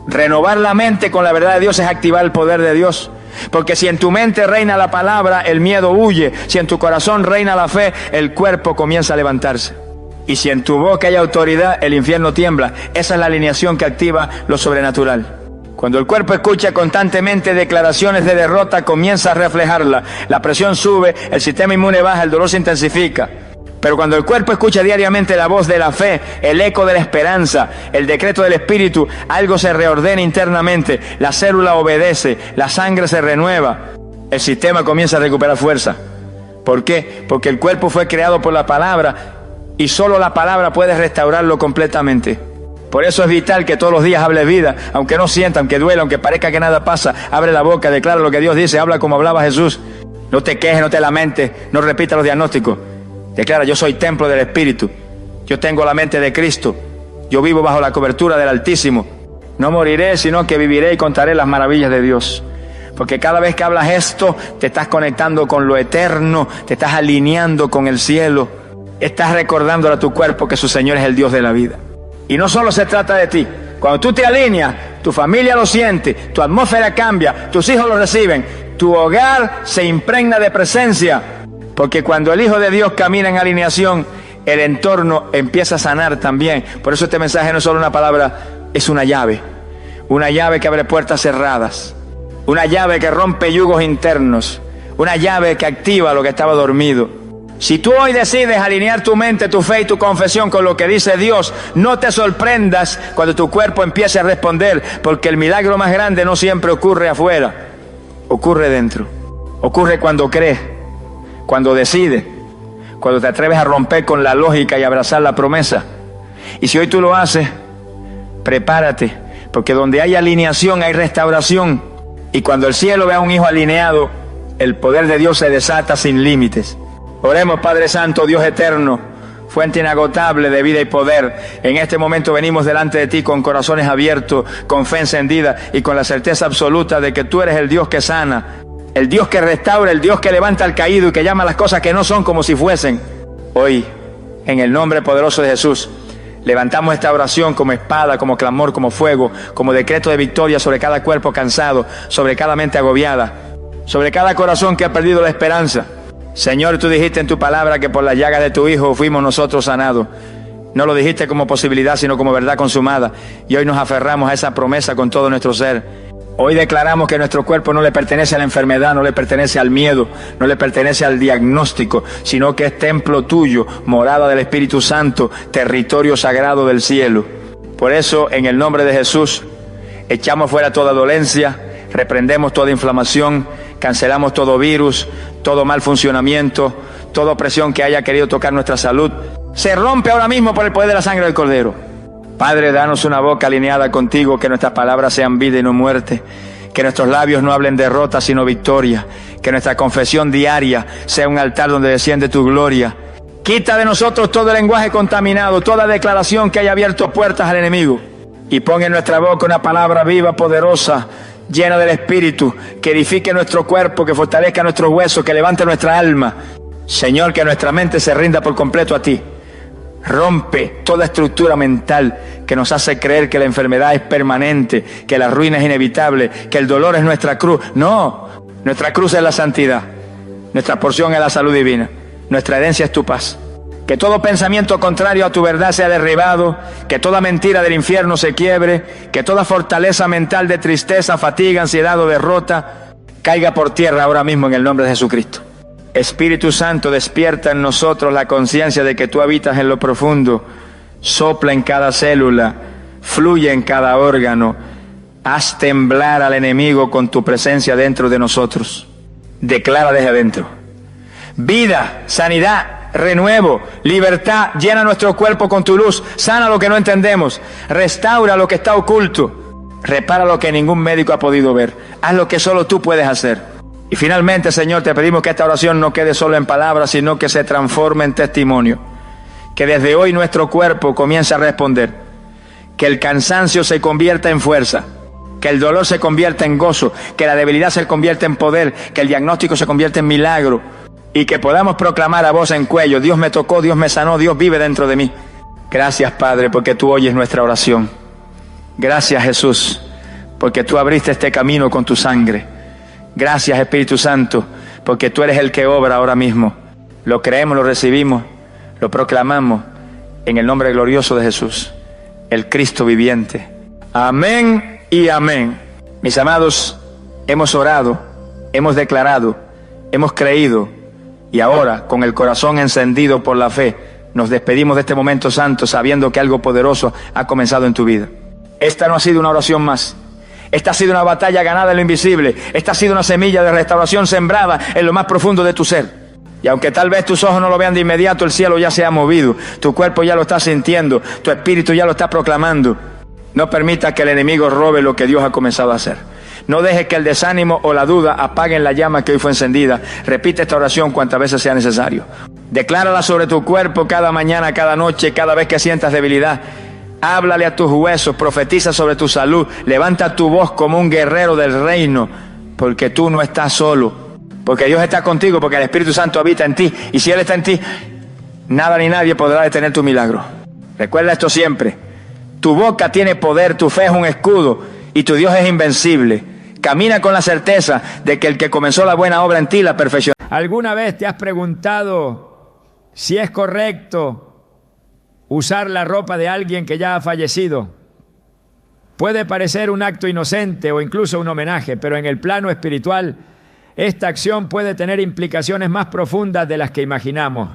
Renovar la mente con la verdad de Dios es activar el poder de Dios. Porque si en tu mente reina la palabra, el miedo huye. Si en tu corazón reina la fe, el cuerpo comienza a levantarse. Y si en tu boca hay autoridad, el infierno tiembla. Esa es la alineación que activa lo sobrenatural. Cuando el cuerpo escucha constantemente declaraciones de derrota, comienza a reflejarla. La presión sube, el sistema inmune baja, el dolor se intensifica. Pero cuando el cuerpo escucha diariamente la voz de la fe, el eco de la esperanza, el decreto del Espíritu, algo se reordena internamente, la célula obedece, la sangre se renueva, el sistema comienza a recuperar fuerza. ¿Por qué? Porque el cuerpo fue creado por la palabra y solo la palabra puede restaurarlo completamente. Por eso es vital que todos los días hables vida, aunque no sienta, aunque duela, aunque parezca que nada pasa. Abre la boca, declara lo que Dios dice, habla como hablaba Jesús. No te quejes, no te lamentes, no repitas los diagnósticos. Declara: yo soy templo del Espíritu, yo tengo la mente de Cristo, yo vivo bajo la cobertura del Altísimo. No moriré, sino que viviré y contaré las maravillas de Dios. Porque cada vez que hablas esto, te estás conectando con lo eterno, te estás alineando con el cielo, estás recordándole a tu cuerpo que su Señor es el Dios de la vida. Y no solo se trata de ti. Cuando tú te alineas, tu familia lo siente, tu atmósfera cambia, tus hijos lo reciben, tu hogar se impregna de presencia. Porque cuando el Hijo de Dios camina en alineación, el entorno empieza a sanar también. Por eso este mensaje no es solo una palabra, es una llave que abre puertas cerradas, una llave que rompe yugos internos, una llave que activa lo que estaba dormido. Si tú hoy decides alinear tu mente, tu fe y tu confesión con lo que dice Dios, no te sorprendas cuando tu cuerpo empiece a responder, porque el milagro más grande no siempre ocurre afuera, ocurre dentro. Ocurre cuando crees, cuando decides, cuando te atreves a romper con la lógica y abrazar la promesa. Y si hoy tú lo haces, prepárate, porque donde hay alineación hay restauración. Y cuando el cielo ve a un hijo alineado, el poder de Dios se desata sin límites. Oremos. Padre Santo, Dios eterno, fuente inagotable de vida y poder, en este momento venimos delante de ti con corazones abiertos, con fe encendida y con la certeza absoluta de que tú eres el Dios que sana, el Dios que restaura, el Dios que levanta al caído y que llama las cosas que no son como si fuesen. Hoy, en el nombre poderoso de Jesús, levantamos esta oración como espada, como clamor, como fuego, como decreto de victoria sobre cada cuerpo cansado, sobre cada mente agobiada, sobre cada corazón que ha perdido la esperanza. Señor, tú dijiste en tu palabra que por las llagas de tu Hijo fuimos nosotros sanados. No lo dijiste como posibilidad, sino como verdad consumada. Y hoy nos aferramos a esa promesa con todo nuestro ser. Hoy declaramos que nuestro cuerpo no le pertenece a la enfermedad, no le pertenece al miedo, no le pertenece al diagnóstico, sino que es templo tuyo, morada del Espíritu Santo, territorio sagrado del cielo. Por eso, en el nombre de Jesús, echamos fuera toda dolencia, reprendemos toda inflamación, cancelamos todo virus, todo mal funcionamiento, toda opresión que haya querido tocar nuestra salud. Se rompe ahora mismo por el poder de la sangre del Cordero. Padre, danos una boca alineada contigo, que nuestras palabras sean vida y no muerte, que nuestros labios no hablen derrota sino victoria, que nuestra confesión diaria sea un altar donde desciende tu gloria. Quita de nosotros todo el lenguaje contaminado, toda declaración que haya abierto puertas al enemigo, y pon en nuestra boca una palabra viva, poderosa, llena del Espíritu, que edifique nuestro cuerpo, que fortalezca nuestros huesos, que levante nuestra alma. Señor, que nuestra mente se rinda por completo a ti. Rompe toda estructura mental que nos hace creer que la enfermedad es permanente, que la ruina es inevitable, que el dolor es nuestra cruz. No, nuestra cruz es la santidad, nuestra porción es la salud divina, nuestra herencia es tu paz. Que todo pensamiento contrario a tu verdad sea derribado, que toda mentira del infierno se quiebre, que toda fortaleza mental de tristeza, fatiga, ansiedad o derrota caiga por tierra ahora mismo en el nombre de Jesucristo. Espíritu Santo, despierta en nosotros la conciencia de que tú habitas en lo profundo, sopla en cada célula, fluye en cada órgano, haz temblar al enemigo con tu presencia dentro de nosotros. Declara desde adentro vida, sanidad, renuevo, libertad. Llena nuestro cuerpo con tu luz, sana lo que no entendemos, restaura lo que está oculto, repara lo que ningún médico ha podido ver, haz lo que solo tú puedes hacer. Y finalmente, Señor, te pedimos que esta oración no quede solo en palabras, sino que se transforme en testimonio. Que desde hoy nuestro cuerpo comience a responder. Que el cansancio se convierta en fuerza. Que el dolor se convierta en gozo. Que la debilidad se convierta en poder. Que el diagnóstico se convierta en milagro. Y que podamos proclamar a voz en cuello: Dios me tocó, Dios me sanó, Dios vive dentro de mí. Gracias, Padre, porque tú oyes nuestra oración. Gracias, Jesús, porque tú abriste este camino con tu sangre. Gracias, Espíritu Santo, porque tú eres el que obra ahora mismo. Lo creemos, lo recibimos, lo proclamamos en el nombre glorioso de Jesús, el Cristo viviente. Amén y amén. Mis amados, hemos orado, hemos declarado, hemos creído, y ahora, con el corazón encendido por la fe, nos despedimos de este momento santo sabiendo que algo poderoso ha comenzado en tu vida. Esta no ha sido una oración más. Esta ha sido una batalla ganada en lo invisible. Esta ha sido una semilla de restauración sembrada en lo más profundo de tu ser. Y aunque tal vez tus ojos no lo vean de inmediato, el cielo ya se ha movido. Tu cuerpo ya lo está sintiendo. Tu espíritu ya lo está proclamando. No permitas que el enemigo robe lo que Dios ha comenzado a hacer. No dejes que el desánimo o la duda apaguen la llama que hoy fue encendida. Repite esta oración cuantas veces sea necesario. Declárala sobre tu cuerpo cada mañana, cada noche, cada vez que sientas debilidad. Háblale a tus huesos, profetiza sobre tu salud, levanta tu voz como un guerrero del reino, porque tú no estás solo, porque Dios está contigo, porque el Espíritu Santo habita en ti, y si Él está en ti, nada ni nadie podrá detener tu milagro. Recuerda esto siempre: tu boca tiene poder, tu fe es un escudo, y tu Dios es invencible. Camina con la certeza de que el que comenzó la buena obra en ti la perfeccionará. ¿Alguna vez te has preguntado si es correcto usar la ropa de alguien que ya ha fallecido? Puede parecer un acto inocente o incluso un homenaje, pero en el plano espiritual, esta acción puede tener implicaciones más profundas de las que imaginamos.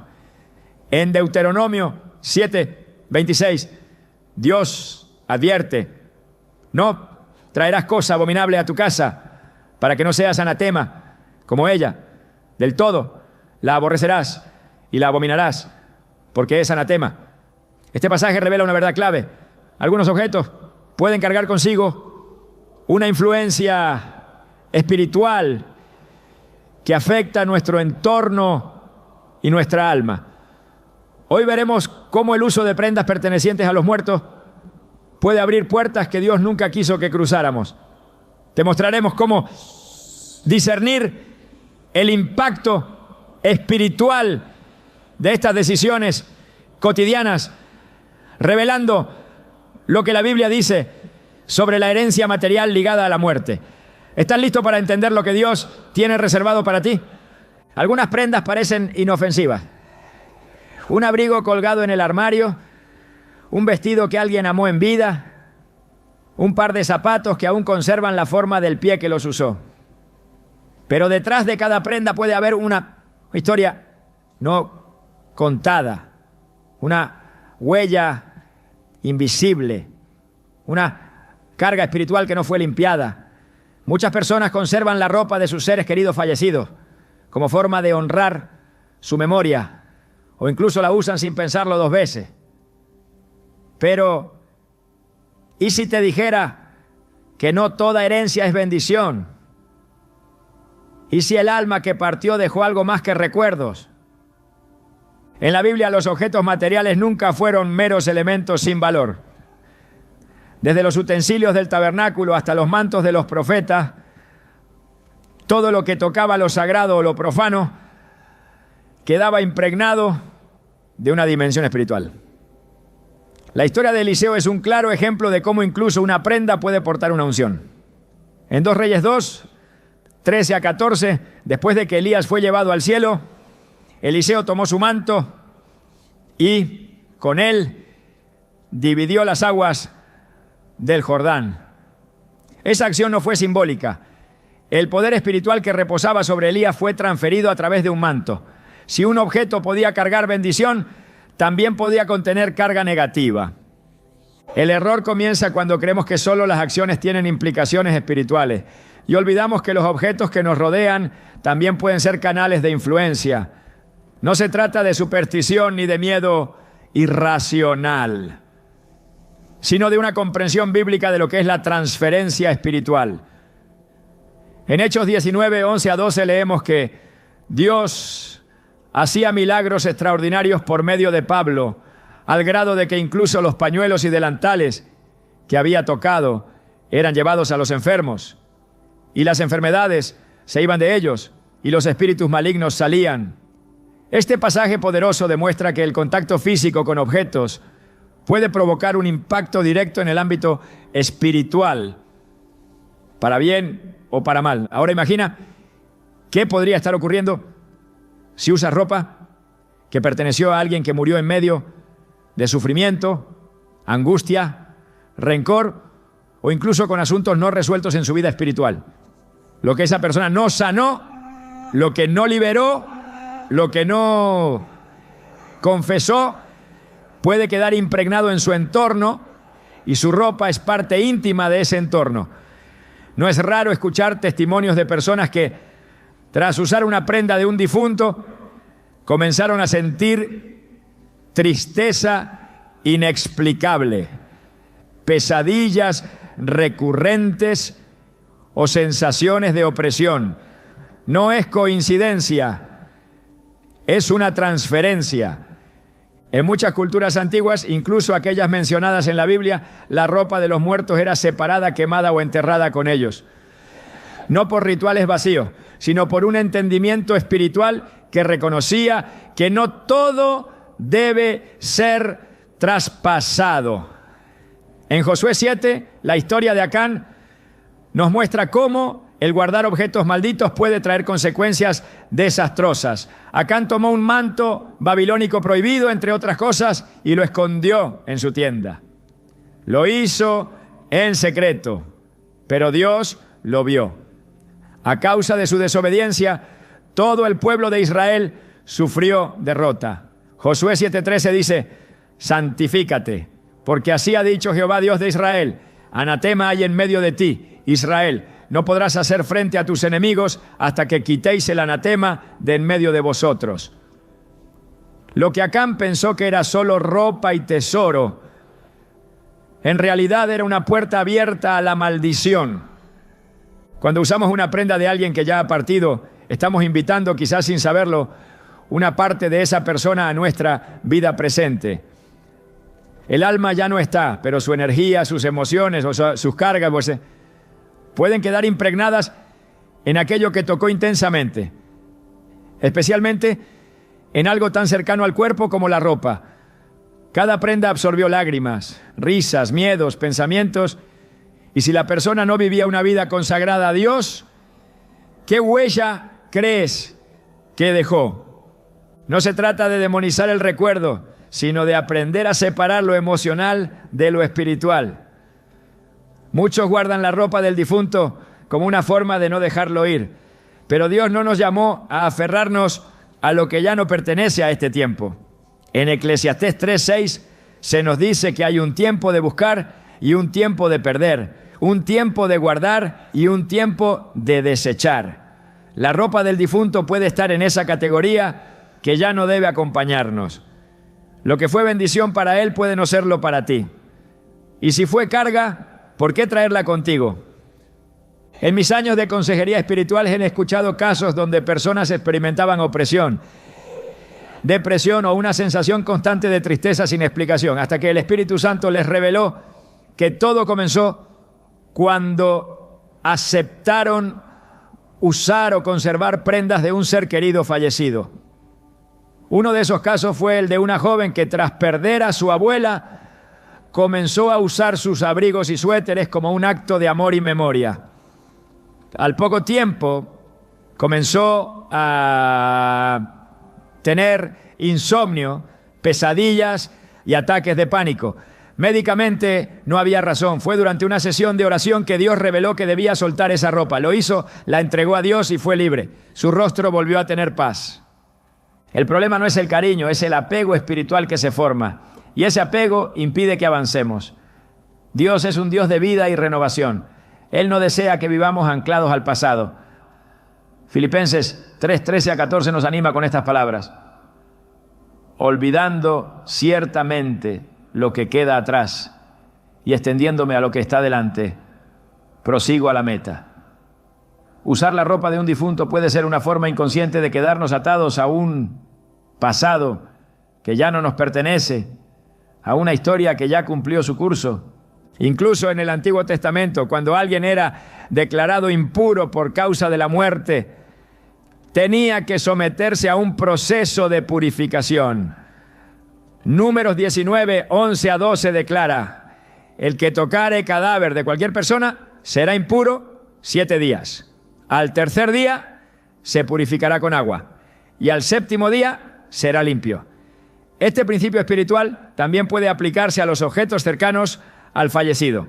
En Deuteronomio 7:26, Dios advierte: no traerás cosa abominable a tu casa, para que no seas anatema como ella. Del todo la aborrecerás y la abominarás, porque es anatema. Este pasaje revela una verdad clave. Algunos objetos pueden cargar consigo una influencia espiritual que afecta nuestro entorno y nuestra alma. Hoy veremos cómo el uso de prendas pertenecientes a los muertos puede abrir puertas que Dios nunca quiso que cruzáramos. Te mostraremos cómo discernir el impacto espiritual de estas decisiones cotidianas, revelando lo que la Biblia dice sobre la herencia material ligada a la muerte. ¿Estás listo para entender lo que Dios tiene reservado para ti? Algunas prendas parecen inofensivas. Un abrigo colgado en el armario, un vestido que alguien amó en vida, un par de zapatos que aún conservan la forma del pie que los usó. Pero detrás de cada prenda puede haber una historia no contada, una huella invisible, una carga espiritual que no fue limpiada. Muchas personas conservan la ropa de sus seres queridos fallecidos como forma de honrar su memoria, o incluso la usan sin pensarlo dos veces. Pero, ¿y si te dijera que no toda herencia es bendición? ¿Y si el alma que partió dejó algo más que recuerdos? En la Biblia los objetos materiales nunca fueron meros elementos sin valor. Desde los utensilios del tabernáculo hasta los mantos de los profetas, todo lo que tocaba lo sagrado o lo profano quedaba impregnado de una dimensión espiritual. La historia de Eliseo es un claro ejemplo de cómo incluso una prenda puede portar una unción. En 2 Reyes 2, 13 a 14, después de que Elías fue llevado al cielo, Eliseo tomó su manto y con él dividió las aguas del Jordán. Esa acción no fue simbólica. El poder espiritual que reposaba sobre Elías fue transferido a través de un manto. Si un objeto podía cargar bendición, también podía contener carga negativa. El error comienza cuando creemos que solo las acciones tienen implicaciones espirituales y olvidamos que los objetos que nos rodean también pueden ser canales de influencia. No se trata de superstición ni de miedo irracional, sino de una comprensión bíblica de lo que es la transferencia espiritual. En Hechos 19, 11 a 12 leemos que Dios hacía milagros extraordinarios por medio de Pablo, al grado de que incluso los pañuelos y delantales que había tocado eran llevados a los enfermos, y las enfermedades se iban de ellos, y los espíritus malignos salían. Este pasaje poderoso demuestra que el contacto físico con objetos puede provocar un impacto directo en el ámbito espiritual, para bien o para mal. Ahora imagina qué podría estar ocurriendo si usas ropa que perteneció a alguien que murió en medio de sufrimiento, angustia, rencor o incluso con asuntos no resueltos en su vida espiritual. Lo que esa persona no sanó, lo que no liberó, lo que no confesó, puede quedar impregnado en su entorno y su ropa es parte íntima de ese entorno. No es raro escuchar testimonios de personas que, tras usar una prenda de un difunto, comenzaron a sentir tristeza inexplicable, pesadillas recurrentes o sensaciones de opresión. No es coincidencia, es una transferencia. En muchas culturas antiguas, incluso aquellas mencionadas en la Biblia, la ropa de los muertos era separada, quemada o enterrada con ellos. No por rituales vacíos, sino por un entendimiento espiritual que reconocía que no todo debe ser traspasado. En Josué 7, la historia de Acán nos muestra cómo el guardar objetos malditos puede traer consecuencias desastrosas. Acán tomó un manto babilónico prohibido, entre otras cosas, y lo escondió en su tienda. Lo hizo en secreto, pero Dios lo vio. A causa de su desobediencia, todo el pueblo de Israel sufrió derrota. Josué 7:13 dice: santifícate, porque así ha dicho Jehová Dios de Israel: anatema hay en medio de ti, Israel. No podrás hacer frente a tus enemigos hasta que quitéis el anatema de en medio de vosotros. Lo que Acán pensó que era solo ropa y tesoro, en realidad era una puerta abierta a la maldición. Cuando usamos una prenda de alguien que ya ha partido, estamos invitando, quizás sin saberlo, una parte de esa persona a nuestra vida presente. El alma ya no está, pero su energía, sus emociones o sus cargas pueden quedar impregnadas en aquello que tocó intensamente, especialmente en algo tan cercano al cuerpo como la ropa. Cada prenda absorbió lágrimas, risas, miedos, pensamientos, y si la persona no vivía una vida consagrada a Dios, ¿qué huella crees que dejó? No se trata de demonizar el recuerdo, sino de aprender a separar lo emocional de lo espiritual. Muchos guardan la ropa del difunto como una forma de no dejarlo ir, pero Dios no nos llamó a aferrarnos a lo que ya no pertenece a este tiempo. En Eclesiastés 3:6 se nos dice que hay un tiempo de buscar y un tiempo de perder, un tiempo de guardar y un tiempo de desechar. La ropa del difunto puede estar en esa categoría que ya no debe acompañarnos. Lo que fue bendición para él puede no serlo para ti. Y si fue carga, ¿por qué traerla contigo? En mis años de consejería espiritual he escuchado casos donde personas experimentaban opresión, depresión o una sensación constante de tristeza sin explicación, hasta que el Espíritu Santo les reveló que todo comenzó cuando aceptaron usar o conservar prendas de un ser querido fallecido. Uno de esos casos fue el de una joven que, tras perder a su abuela, comenzó a usar sus abrigos y suéteres como un acto de amor y memoria. Al poco tiempo comenzó a tener insomnio, pesadillas y ataques de pánico. Médicamente no había razón. Fue durante una sesión de oración que Dios reveló que debía soltar esa ropa. Lo hizo, la entregó a Dios y fue libre. Su rostro volvió a tener paz. El problema no es el cariño, es el apego espiritual que se forma. Y ese apego impide que avancemos. Dios es un Dios de vida y renovación. Él no desea que vivamos anclados al pasado. Filipenses 3:13-14 nos anima con estas palabras: olvidando ciertamente lo que queda atrás y extendiéndome a lo que está delante, prosigo a la meta. Usar la ropa de un difunto puede ser una forma inconsciente de quedarnos atados a un pasado que ya no nos pertenece, a una historia que ya cumplió su curso. Incluso en el Antiguo Testamento, cuando alguien era declarado impuro por causa de la muerte, tenía que someterse a un proceso de purificación. Números 19, 11 a 12 declara: el que tocare cadáver de cualquier persona será impuro 7 días. Al tercer día se purificará con agua y al séptimo día será limpio. Este principio espiritual también puede aplicarse a los objetos cercanos al fallecido.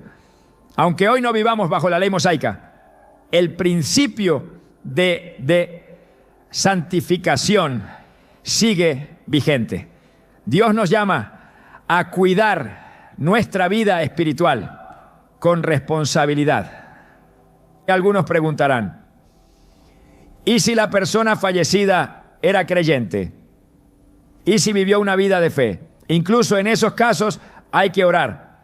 Aunque hoy no vivamos bajo la ley mosaica, el principio de santificación sigue vigente. Dios nos llama a cuidar nuestra vida espiritual con responsabilidad. Algunos preguntarán: ¿y si la persona fallecida era creyente? ¿Y si vivió una vida de fe? Incluso en esos casos hay que orar,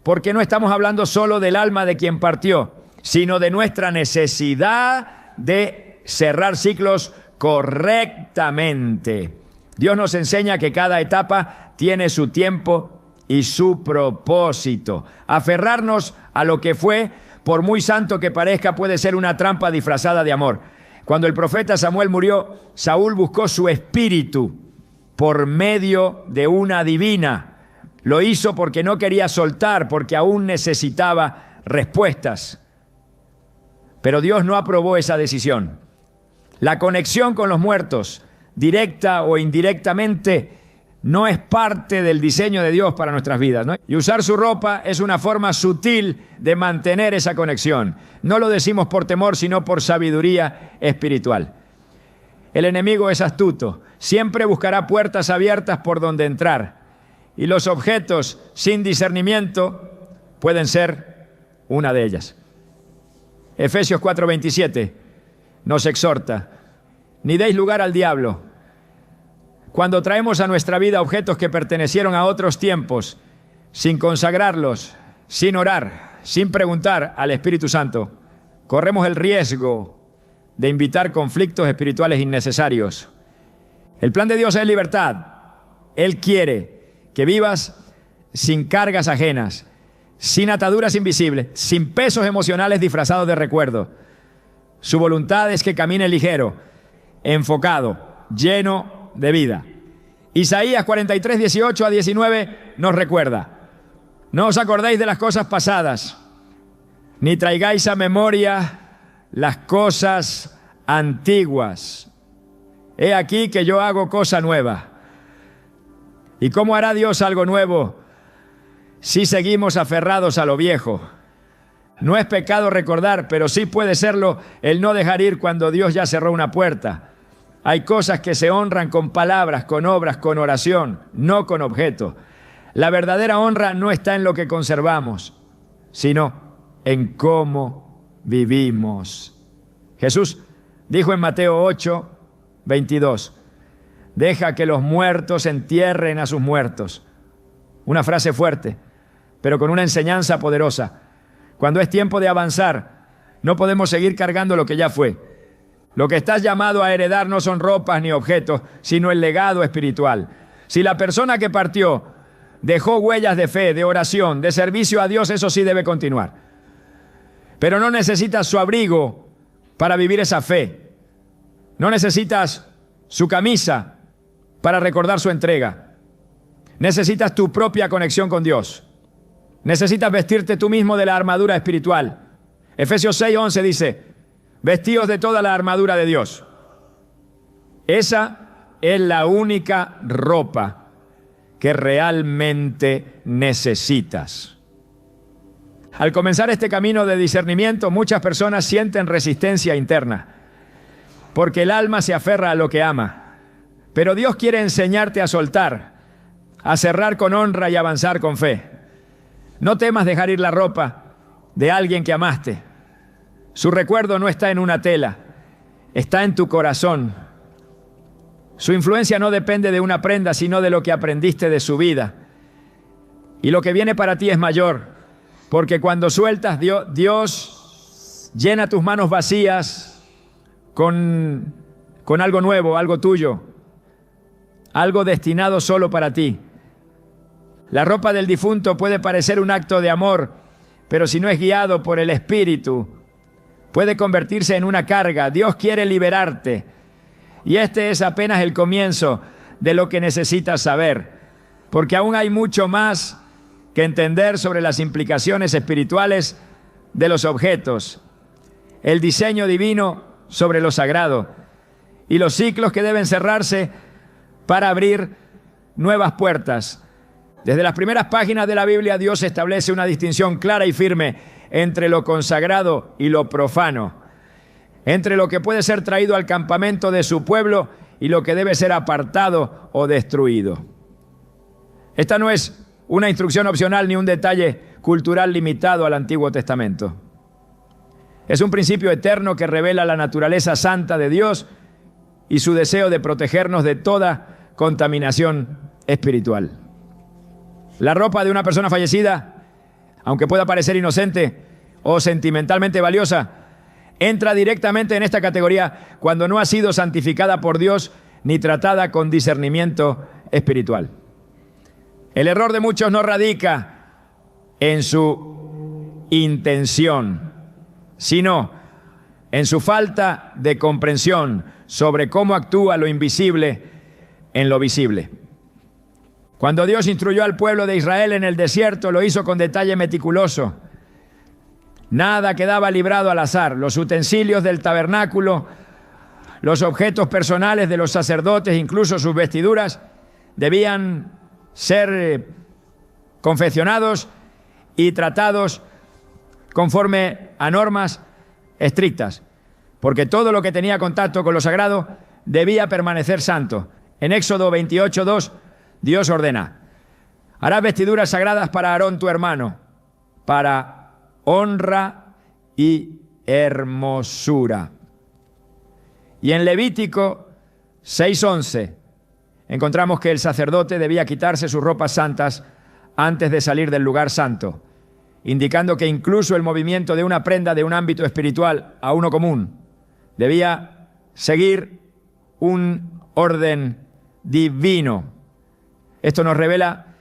porque no estamos hablando solo del alma de quien partió, sino de nuestra necesidad de cerrar ciclos correctamente. Dios nos enseña que cada etapa tiene su tiempo y su propósito. Aferrarnos a lo que fue, por muy santo que parezca, puede ser una trampa disfrazada de amor. Cuando el profeta Samuel murió, Saúl buscó su espíritu por medio de una divina. Lo hizo porque no quería soltar, porque aún necesitaba respuestas. Pero Dios no aprobó esa decisión. La conexión con los muertos, directa o indirectamente, no es parte del diseño de Dios para nuestras vidas, ¿no? Y usar su ropa es una forma sutil de mantener esa conexión. No lo decimos por temor, sino por sabiduría espiritual. El enemigo es astuto. Siempre buscará puertas abiertas por donde entrar. Y los objetos sin discernimiento pueden ser una de ellas. Efesios 4:27 nos exhorta: ni deis lugar al diablo. Cuando traemos a nuestra vida objetos que pertenecieron a otros tiempos, sin consagrarlos, sin orar, sin preguntar al Espíritu Santo, corremos el riesgo de invitar conflictos espirituales innecesarios. El plan de Dios es libertad. Él quiere que vivas sin cargas ajenas, sin ataduras invisibles, sin pesos emocionales disfrazados de recuerdo. Su voluntad es que camine ligero, enfocado, lleno de vida. Isaías 43, 18 a 19 nos recuerda: no os acordéis de las cosas pasadas, ni traigáis a memoria las cosas antiguas. He aquí que yo hago cosa nueva. ¿Y cómo hará Dios algo nuevo si seguimos aferrados a lo viejo? No es pecado recordar, pero sí puede serlo el no dejar ir cuando Dios ya cerró una puerta. Hay cosas que se honran con palabras, con obras, con oración, no con objetos. La verdadera honra no está en lo que conservamos, sino en cómo vivimos. Jesús dijo en Mateo 8, 22, deja que los muertos entierren a sus muertos. Una frase fuerte, pero con una enseñanza poderosa. Cuando es tiempo de avanzar, no podemos seguir cargando lo que ya fue. Lo que estás llamado a heredar no son ropas ni objetos, sino el legado espiritual. Si la persona que partió dejó huellas de fe, de oración, de servicio a Dios, eso sí debe continuar. Pero no necesitas su abrigo para vivir esa fe. No necesitas su camisa para recordar su entrega. Necesitas tu propia conexión con Dios. Necesitas vestirte tú mismo de la armadura espiritual. Efesios 6:11 dice: vestíos de toda la armadura de Dios. Esa es la única ropa que realmente necesitas. Al comenzar este camino de discernimiento, muchas personas sienten resistencia interna, porque el alma se aferra a lo que ama. Pero Dios quiere enseñarte a soltar, a cerrar con honra y avanzar con fe. No temas dejar ir la ropa de alguien que amaste. Su recuerdo no está en una tela, está en tu corazón. Su influencia no depende de una prenda, sino de lo que aprendiste de su vida. Y lo que viene para ti es mayor, porque cuando sueltas, Dios Llena tus manos vacías con algo nuevo, algo tuyo, algo destinado solo para ti. La ropa del difunto puede parecer un acto de amor, pero si no es guiado por el Espíritu, puede convertirse en una carga. Dios quiere liberarte. Y este es apenas el comienzo de lo que necesitas saber, porque aún hay mucho más que entender sobre las implicaciones espirituales de los objetos, el diseño divino sobre lo sagrado y los ciclos que deben cerrarse para abrir nuevas puertas. Desde las primeras páginas de la Biblia, Dios establece una distinción clara y firme entre lo consagrado y lo profano, entre lo que puede ser traído al campamento de su pueblo y lo que debe ser apartado o destruido. Esta no es una instrucción opcional ni un detalle cultural limitado al Antiguo Testamento. Es un principio eterno que revela la naturaleza santa de Dios y su deseo de protegernos de toda contaminación espiritual. La ropa de una persona fallecida, aunque pueda parecer inocente o sentimentalmente valiosa, entra directamente en esta categoría cuando no ha sido santificada por Dios ni tratada con discernimiento espiritual. El error de muchos no radica en su intención, sino en su falta de comprensión sobre cómo actúa lo invisible en lo visible. Cuando Dios instruyó al pueblo de Israel en el desierto, lo hizo con detalle meticuloso. Nada quedaba librado al azar. Los utensilios del tabernáculo, los objetos personales de los sacerdotes, incluso sus vestiduras, debían ser confeccionados y tratados conforme a normas estrictas, porque todo lo que tenía contacto con lo sagrado debía permanecer santo. En Éxodo 28:2, Dios ordena: harás vestiduras sagradas para Aarón tu hermano, para honra y hermosura. Y en Levítico 6:11 encontramos que el sacerdote debía quitarse sus ropas santas antes de salir del lugar santo, indicando que incluso el movimiento de una prenda de un ámbito espiritual a uno común debía seguir un orden divino. Esto nos revela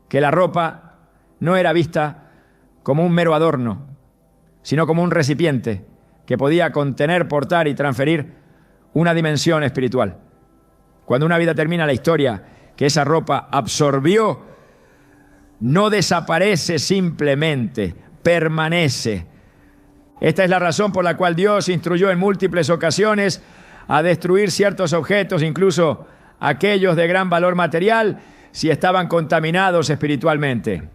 que la ropa no era vista como un mero adorno, sino como un recipiente que podía contener, portar y transferir una dimensión espiritual. Cuando una vida termina, la historia que esa ropa absorbió no desaparece simplemente, permanece. Esta es la razón por la cual Dios instruyó en múltiples ocasiones a destruir ciertos objetos, incluso aquellos de gran valor material, si estaban contaminados espiritualmente.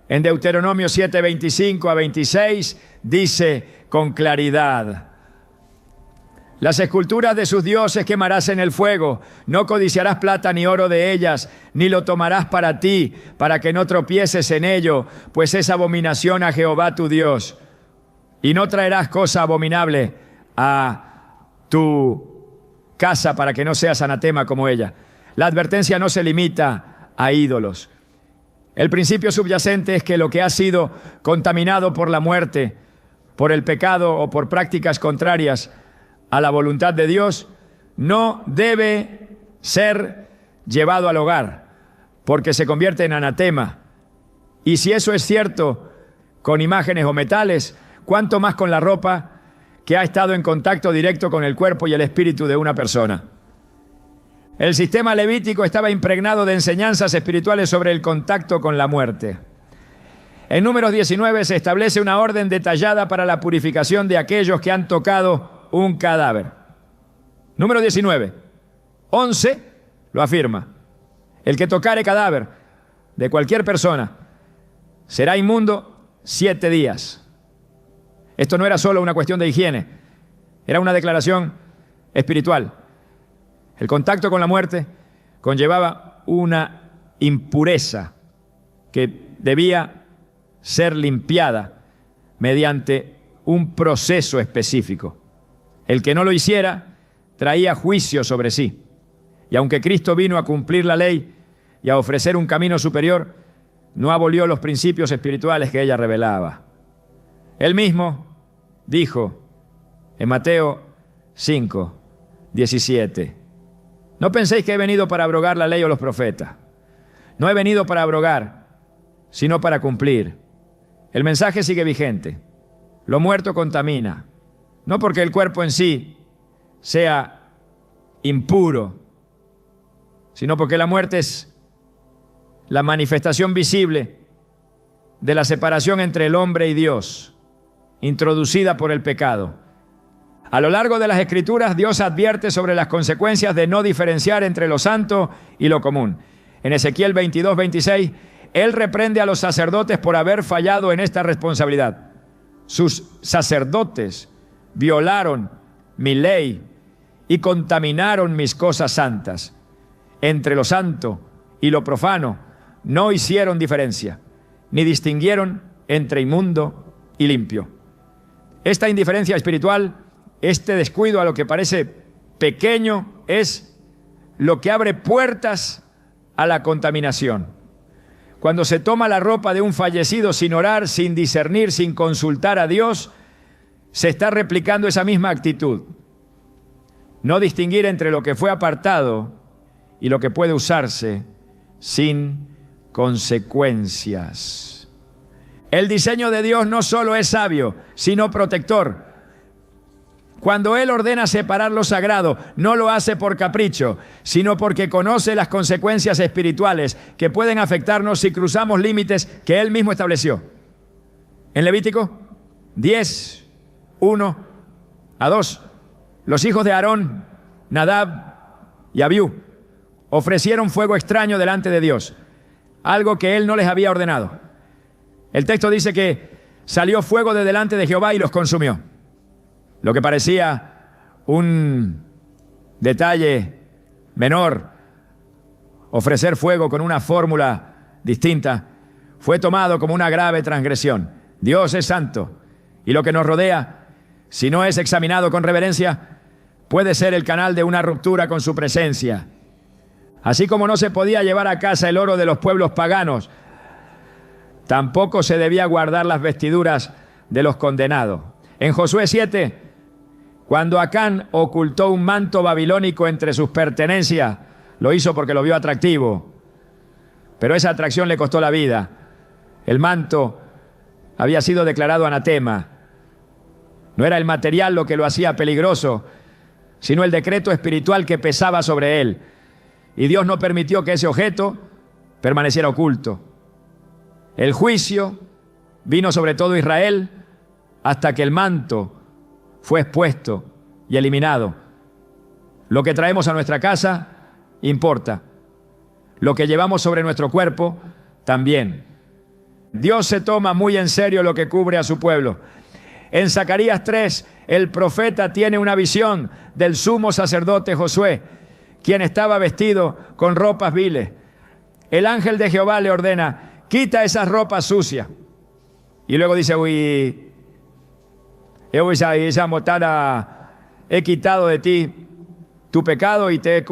En Deuteronomio 7:25-26 dice con claridad: las esculturas de sus dioses quemarás en el fuego, no codiciarás plata ni oro de ellas, ni lo tomarás para ti, para que no tropieces en ello, pues es abominación a Jehová tu Dios. Y no traerás cosa abominable a tu casa para que no seas anatema como ella. La advertencia no se limita a ídolos. El principio subyacente es que lo que ha sido contaminado por la muerte, por el pecado o por prácticas contrarias a la voluntad de Dios, no debe ser llevado al hogar, porque se convierte en anatema. Y si eso es cierto con imágenes o metales, cuánto más con la ropa que ha estado en contacto directo con el cuerpo y el espíritu de una persona. El sistema levítico estaba impregnado de enseñanzas espirituales sobre el contacto con la muerte. En Números 19 se establece una orden detallada para la purificación de aquellos que han tocado un cadáver. Número 19. 11 lo afirma: el que tocare cadáver de cualquier persona será inmundo 7 días. Esto no era solo una cuestión de higiene, era una declaración espiritual. El contacto con la muerte conllevaba una impureza que debía ser limpiada mediante un proceso específico. El que no lo hiciera traía juicio sobre sí. Y aunque Cristo vino a cumplir la ley y a ofrecer un camino superior, no abolió los principios espirituales que ella revelaba. Él mismo dijo En Mateo 5, 17. No penséis que he venido para abrogar la ley o los profetas. No he venido para abrogar, sino para cumplir. El mensaje sigue vigente. Lo muerto contamina. No porque el cuerpo en sí sea impuro, sino porque la muerte es la manifestación visible de la separación entre el hombre y Dios, introducida por el pecado. A lo largo de las Escrituras, Dios advierte sobre las consecuencias de no diferenciar entre lo santo y lo común. En Ezequiel 22, 26, Él reprende a los sacerdotes por haber fallado en esta responsabilidad. Sus sacerdotes violaron mi ley y contaminaron mis cosas santas. Entre lo santo y lo profano no hicieron diferencia, ni distinguieron entre inmundo y limpio. Esta indiferencia espiritual, este descuido a lo que parece pequeño, es lo que abre puertas a la contaminación. Cuando se toma la ropa de un fallecido sin orar, sin discernir, sin consultar a Dios, se está replicando esa misma actitud. No distinguir entre lo que fue apartado y lo que puede usarse sin consecuencias. El diseño de Dios no solo es sabio, sino protector. Cuando Él ordena separar lo sagrado, no lo hace por capricho, sino porque conoce las consecuencias espirituales que pueden afectarnos si cruzamos límites que Él mismo estableció. En Levítico 10, 1 a 2, los hijos de Aarón, Nadab y Abiú, ofrecieron fuego extraño delante de Dios, algo que Él no les había ordenado. El texto dice que salió fuego de delante de Jehová y los consumió. Lo que parecía un detalle menor, ofrecer fuego con una fórmula distinta, fue tomado como una grave transgresión. Dios es santo y lo que nos rodea, si no es examinado con reverencia, puede ser el canal de una ruptura con su presencia. Así como no se podía llevar a casa el oro de los pueblos paganos, tampoco se debía guardar las vestiduras de los condenados. En Josué 7, cuando Acán ocultó un manto babilónico entre sus pertenencias, lo hizo porque lo vio atractivo, pero esa atracción le costó la vida. El manto había sido declarado anatema. No era el material lo que lo hacía peligroso, sino el decreto espiritual que pesaba sobre él. Y Dios no permitió que ese objeto permaneciera oculto. El juicio vino sobre todo Israel hasta que el manto fue expuesto y eliminado. Lo que traemos a nuestra casa importa. Lo que llevamos sobre nuestro cuerpo también. Dios se toma muy en serio lo que cubre a su pueblo. En Zacarías 3, el profeta tiene una visión del sumo sacerdote Josué, quien estaba vestido con ropas viles. El ángel de Jehová le ordena: quita esas ropas sucias. Y luego dice: he quitado de ti tu pecado y te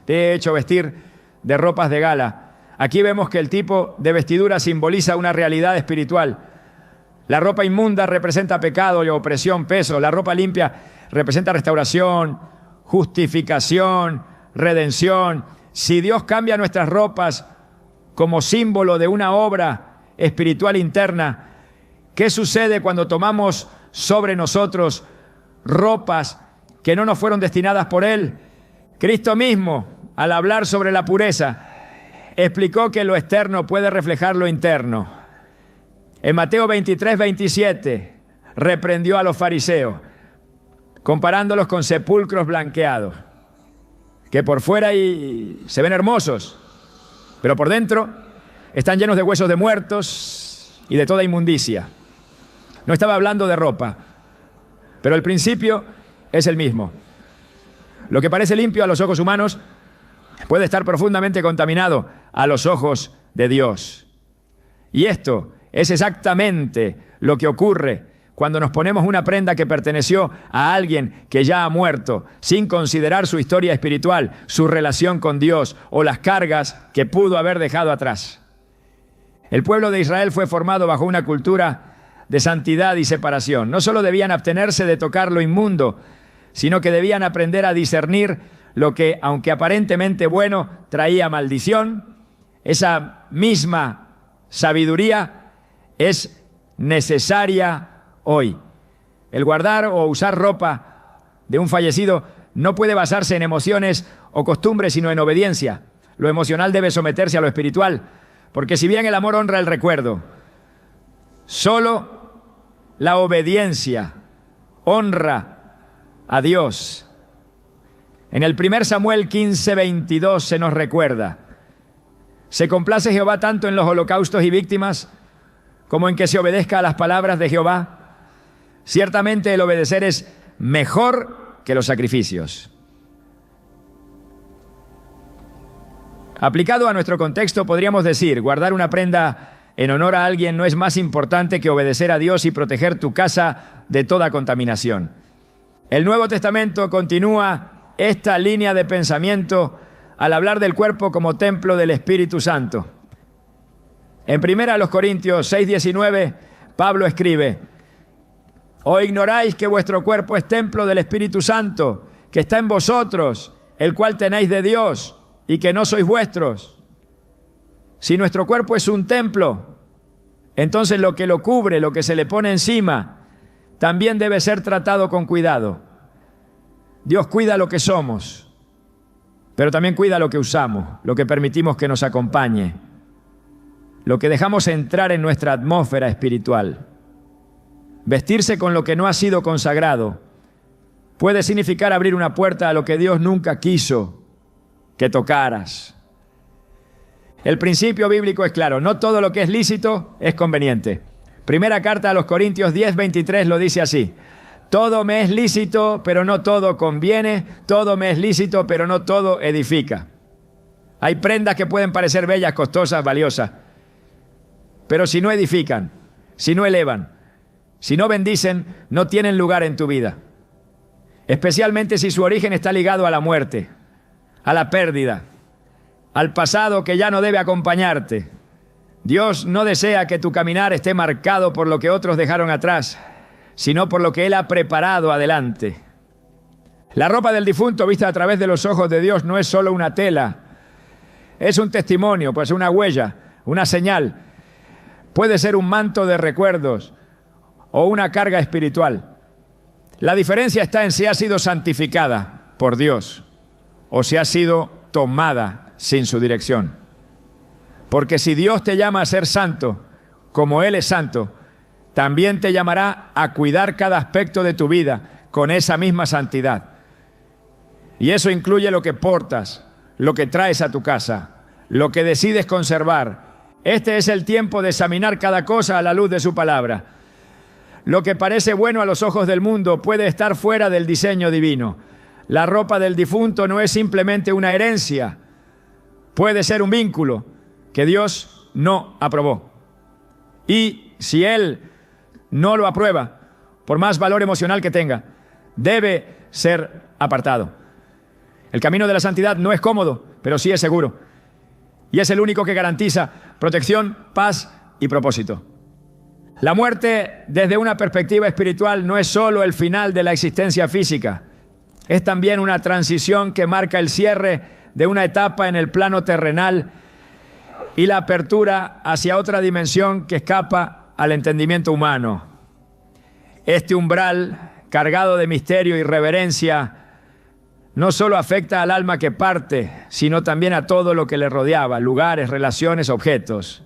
he hecho vestir de ropas de gala. Aquí vemos que el tipo de vestidura simboliza una realidad espiritual. La ropa inmunda representa pecado y opresión, peso. La ropa limpia representa restauración, justificación, redención. Si Dios cambia nuestras ropas como símbolo de una obra espiritual interna, ¿qué sucede cuando tomamos sobre nosotros ropas que no nos fueron destinadas por Él? Cristo mismo, al hablar sobre la pureza, explicó que lo externo puede reflejar lo interno. En Mateo 23, 27, reprendió a los fariseos, comparándolos con sepulcros blanqueados, que por fuera se ven hermosos, pero por dentro están llenos de huesos de muertos y de toda inmundicia. No estaba hablando de ropa, pero el principio es el mismo. Lo que parece limpio a los ojos humanos puede estar profundamente contaminado a los ojos de Dios. Y esto es exactamente lo que ocurre cuando nos ponemos una prenda que perteneció a alguien que ya ha muerto, sin considerar su historia espiritual, su relación con Dios o las cargas que pudo haber dejado atrás. El pueblo de Israel fue formado bajo una cultura de santidad y separación. No solo debían abstenerse de tocar lo inmundo, sino que debían aprender a discernir lo que, aunque aparentemente bueno, traía maldición. Esa misma sabiduría es necesaria hoy. El guardar o usar ropa de un fallecido no puede basarse en emociones o costumbres, sino en obediencia. Lo emocional debe someterse a lo espiritual, porque si bien el amor honra el recuerdo, solo la obediencia honra a Dios. En el 1 Samuel 15:22 se nos recuerda: se complace Jehová tanto en los holocaustos y víctimas como en que se obedezca a las palabras de Jehová. Ciertamente el obedecer es mejor que los sacrificios. Aplicado a nuestro contexto, podríamos decir, guardar una prenda en honor a alguien no es más importante que obedecer a Dios y proteger tu casa de toda contaminación. El Nuevo Testamento continúa esta línea de pensamiento al hablar del cuerpo como templo del Espíritu Santo. En 1 Corintios 6:19, Pablo escribe: ¿o ignoráis que vuestro cuerpo es templo del Espíritu Santo, que está en vosotros, el cual tenéis de Dios, y que no sois vuestros? Si nuestro cuerpo es un templo, entonces lo que lo cubre, lo que se le pone encima, también debe ser tratado con cuidado. Dios cuida lo que somos, pero también cuida lo que usamos, lo que permitimos que nos acompañe, lo que dejamos entrar en nuestra atmósfera espiritual. Vestirse con lo que no ha sido consagrado puede significar abrir una puerta a lo que Dios nunca quiso que tocaras. El principio bíblico es claro: no todo lo que es lícito es conveniente. Primera carta a los Corintios 10:23 lo dice así: todo me es lícito, pero no todo conviene. Todo me es lícito, pero no todo edifica. Hay prendas que pueden parecer bellas, costosas, valiosas, pero si no edifican, si no elevan, si no bendicen, no tienen lugar en tu vida. Especialmente si su origen está ligado a la muerte, a la pérdida, al pasado que ya no debe acompañarte. Dios no desea que tu caminar esté marcado por lo que otros dejaron atrás, sino por lo que Él ha preparado adelante. La ropa del difunto vista a través de los ojos de Dios no es solo una tela, es un testimonio, pues una huella, una señal. Puede ser un manto de recuerdos o una carga espiritual. La diferencia está en si ha sido santificada por Dios o si ha sido tomada sin su dirección. Porque si Dios te llama a ser santo, como Él es santo, también te llamará a cuidar cada aspecto de tu vida con esa misma santidad. Y eso incluye lo que portas, lo que traes a tu casa, lo que decides conservar. Este es el tiempo de examinar cada cosa a la luz de su palabra. Lo que parece bueno a los ojos del mundo puede estar fuera del diseño divino. La ropa del difunto no es simplemente una herencia, puede ser un vínculo que Dios no aprobó. Y si Él no lo aprueba, por más valor emocional que tenga, debe ser apartado. El camino de la santidad no es cómodo, pero sí es seguro. Y es el único que garantiza protección, paz y propósito. La muerte, desde una perspectiva espiritual, no es solo el final de la existencia física. Es también una transición que marca el cierre de una etapa en el plano terrenal y la apertura hacia otra dimensión que escapa al entendimiento humano. Este umbral, cargado de misterio y reverencia, no solo afecta al alma que parte, sino también a todo lo que le rodeaba: lugares, relaciones, objetos.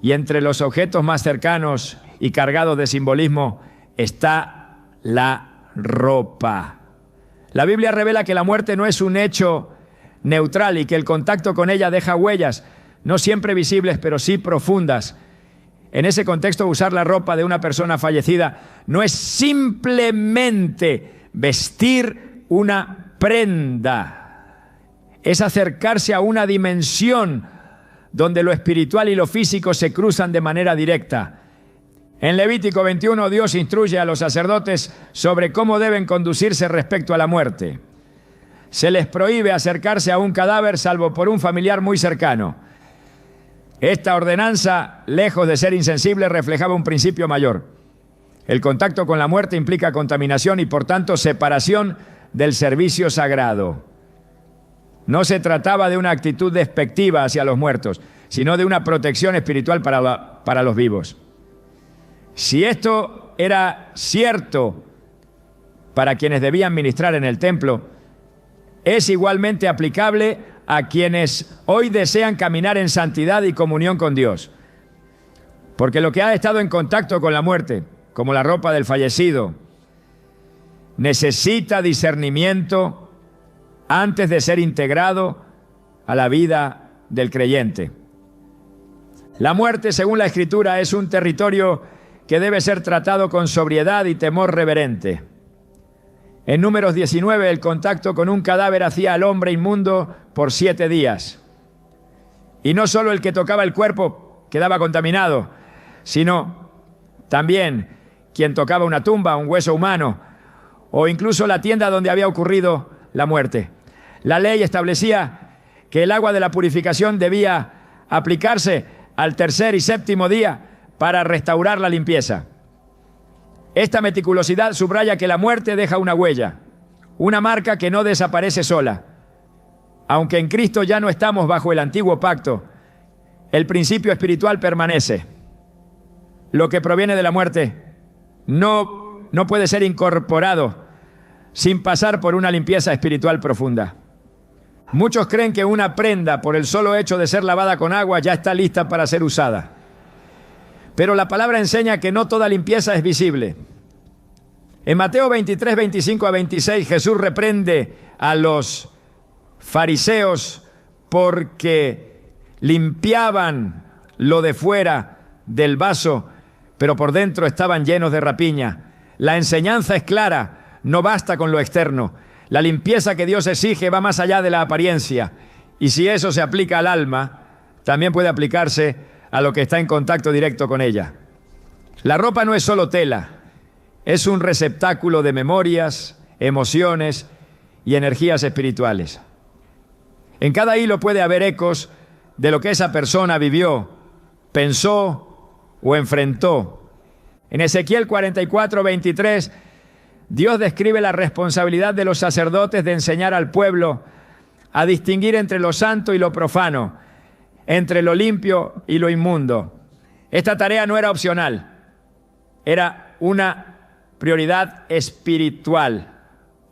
Y entre los objetos más cercanos y cargados de simbolismo está la ropa. La Biblia revela que la muerte no es un hecho neutral y que el contacto con ella deja huellas, no siempre visibles, pero sí profundas. En ese contexto, usar la ropa de una persona fallecida no es simplemente vestir una prenda, es acercarse a una dimensión donde lo espiritual y lo físico se cruzan de manera directa. En Levítico 21, Dios instruye a los sacerdotes sobre cómo deben conducirse respecto a la muerte. Se les prohíbe acercarse a un cadáver salvo por un familiar muy cercano. Esta ordenanza, lejos de ser insensible, reflejaba un principio mayor. El contacto con la muerte implica contaminación y, por tanto, separación del servicio sagrado. No se trataba de una actitud despectiva hacia los muertos, sino de una protección espiritual para los vivos. Si esto era cierto para quienes debían ministrar en el templo, es igualmente aplicable a quienes hoy desean caminar en santidad y comunión con Dios. Porque lo que ha estado en contacto con la muerte, como la ropa del fallecido, necesita discernimiento antes de ser integrado a la vida del creyente. La muerte, según la Escritura, es un territorio que debe ser tratado con sobriedad y temor reverente. En Números 19, el contacto con un cadáver hacía al hombre inmundo por 7 días. Y no solo el que tocaba el cuerpo quedaba contaminado, sino también quien tocaba una tumba, un hueso humano, o incluso la tienda donde había ocurrido la muerte. La ley establecía que el agua de la purificación debía aplicarse al 3er y 7º día para restaurar la limpieza. Esta meticulosidad subraya que la muerte deja una huella, una marca que no desaparece sola. Aunque en Cristo ya no estamos bajo el antiguo pacto, el principio espiritual permanece. Lo que proviene de la muerte no puede ser incorporado sin pasar por una limpieza espiritual profunda. Muchos creen que una prenda, por el solo hecho de ser lavada con agua, ya está lista para ser usada. Pero la palabra enseña que no toda limpieza es visible. En Mateo 23, 25 a 26, Jesús reprende a los fariseos porque limpiaban lo de fuera del vaso, pero por dentro estaban llenos de rapiña. La enseñanza es clara, no basta con lo externo. La limpieza que Dios exige va más allá de la apariencia. Y si eso se aplica al alma, también puede aplicarse a lo que está en contacto directo con ella. La ropa no es solo tela, es un receptáculo de memorias, emociones y energías espirituales. En cada hilo puede haber ecos de lo que esa persona vivió, pensó o enfrentó. En Ezequiel 44, 23, Dios describe la responsabilidad de los sacerdotes de enseñar al pueblo a distinguir entre lo santo y lo profano, entre lo limpio y lo inmundo. Esta tarea no era opcional, era una prioridad espiritual.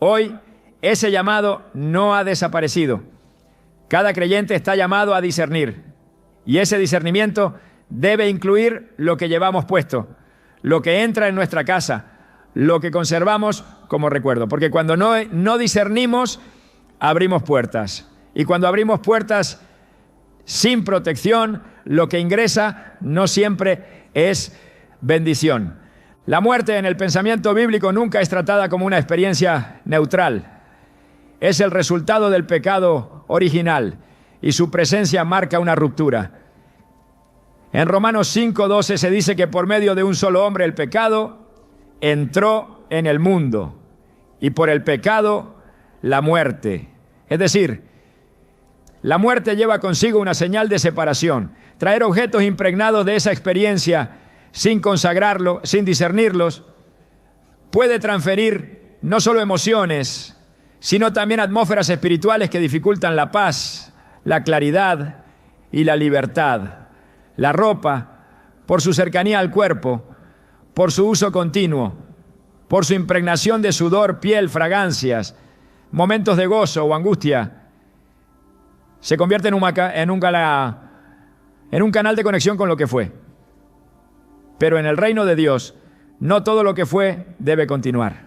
Hoy ese llamado no ha desaparecido. Cada creyente está llamado a discernir, y ese discernimiento debe incluir lo que llevamos puesto, lo que entra en nuestra casa, lo que conservamos como recuerdo. Porque cuando no discernimos, abrimos puertas. Y cuando abrimos puertas sin protección, lo que ingresa no siempre es bendición. La muerte en el pensamiento bíblico nunca es tratada como una experiencia neutral. Es el resultado del pecado original y su presencia marca una ruptura. En Romanos 5:12 se dice que por medio de un solo hombre el pecado entró en el mundo y por el pecado la muerte. Es decir, la muerte lleva consigo una señal de separación. Traer objetos impregnados de esa experiencia sin consagrarlo, sin discernirlos, puede transferir no solo emociones, sino también atmósferas espirituales que dificultan la paz, la claridad y la libertad. La ropa, por su cercanía al cuerpo, por su uso continuo, por su impregnación de sudor, piel, fragancias, momentos de gozo o angustia, se convierte en un canal de conexión con lo que fue. Pero en el reino de Dios, no todo lo que fue debe continuar.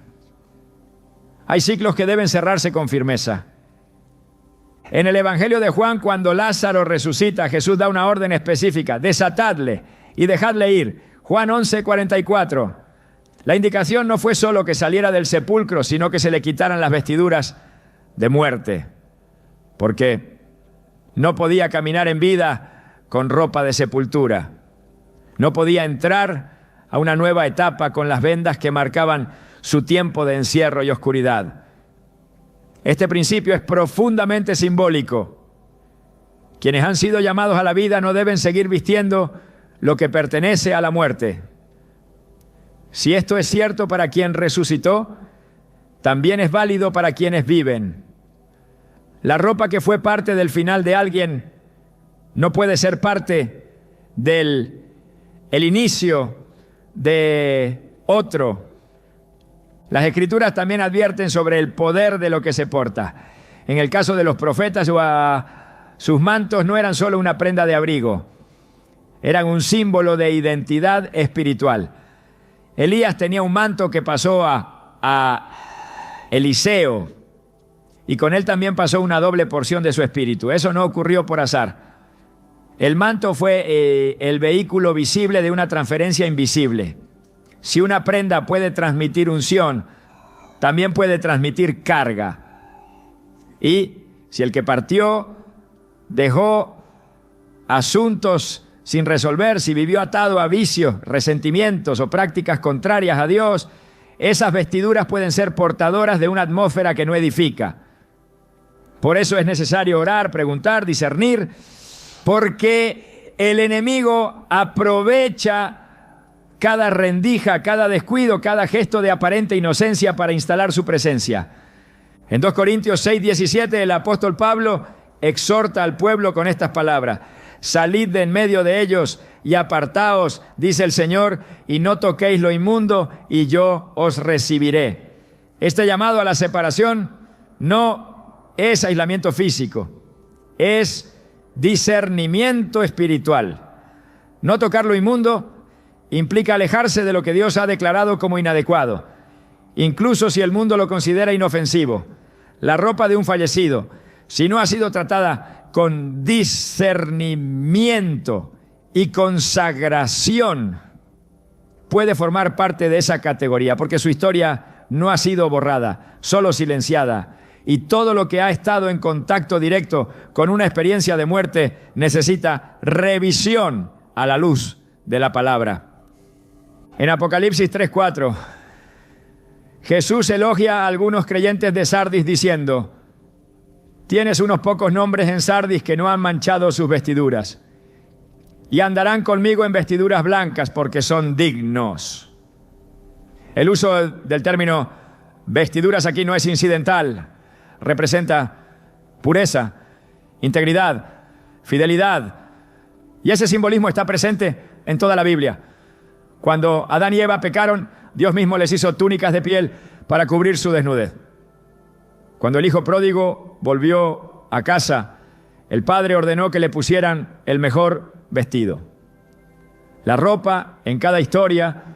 Hay ciclos que deben cerrarse con firmeza. En el Evangelio de Juan, cuando Lázaro resucita, Jesús da una orden específica: desatadle y dejadle ir. Juan 11:44. La indicación no fue solo que saliera del sepulcro, sino que se le quitaran las vestiduras de muerte, porque no podía caminar en vida con ropa de sepultura. No podía entrar a una nueva etapa con las vendas que marcaban su tiempo de encierro y oscuridad. Este principio es profundamente simbólico. Quienes han sido llamados a la vida no deben seguir vistiendo lo que pertenece a la muerte. Si esto es cierto para quien resucitó, también es válido para quienes viven. La ropa que fue parte del final de alguien no puede ser parte del inicio de otro. Las Escrituras también advierten sobre el poder de lo que se porta. En el caso de los profetas, sus mantos no eran solo una prenda de abrigo, eran un símbolo de identidad espiritual. Elías tenía un manto que pasó a Eliseo, y con él también pasó una doble porción de su espíritu. Eso no ocurrió por azar. El manto fue el vehículo visible de una transferencia invisible. Si una prenda puede transmitir unción, también puede transmitir carga. Y si el que partió dejó asuntos sin resolver, si vivió atado a vicios, resentimientos o prácticas contrarias a Dios, esas vestiduras pueden ser portadoras de una atmósfera que no edifica. Por eso es necesario orar, preguntar, discernir, porque el enemigo aprovecha cada rendija, cada descuido, cada gesto de aparente inocencia para instalar su presencia. En 2 Corintios 6:17 el apóstol Pablo exhorta al pueblo con estas palabras: salid de en medio de ellos y apartaos, dice el Señor, y no toquéis lo inmundo, y yo os recibiré. Este llamado a la separación no es aislamiento físico, es discernimiento espiritual. No tocar lo inmundo implica alejarse de lo que Dios ha declarado como inadecuado, incluso si el mundo lo considera inofensivo. La ropa de un fallecido, si no ha sido tratada con discernimiento y consagración, puede formar parte de esa categoría, porque su historia no ha sido borrada, solo silenciada. Y todo lo que ha estado en contacto directo con una experiencia de muerte necesita revisión a la luz de la palabra. En Apocalipsis 3:4, Jesús elogia a algunos creyentes de Sardis diciendo: tienes unos pocos nombres en Sardis que no han manchado sus vestiduras, y andarán conmigo en vestiduras blancas porque son dignos. El uso del término vestiduras aquí no es incidental. Representa pureza, integridad, fidelidad. Y ese simbolismo está presente en toda la Biblia. Cuando Adán y Eva pecaron, Dios mismo les hizo túnicas de piel para cubrir su desnudez. Cuando el hijo pródigo volvió a casa, el padre ordenó que le pusieran el mejor vestido. La ropa en cada historia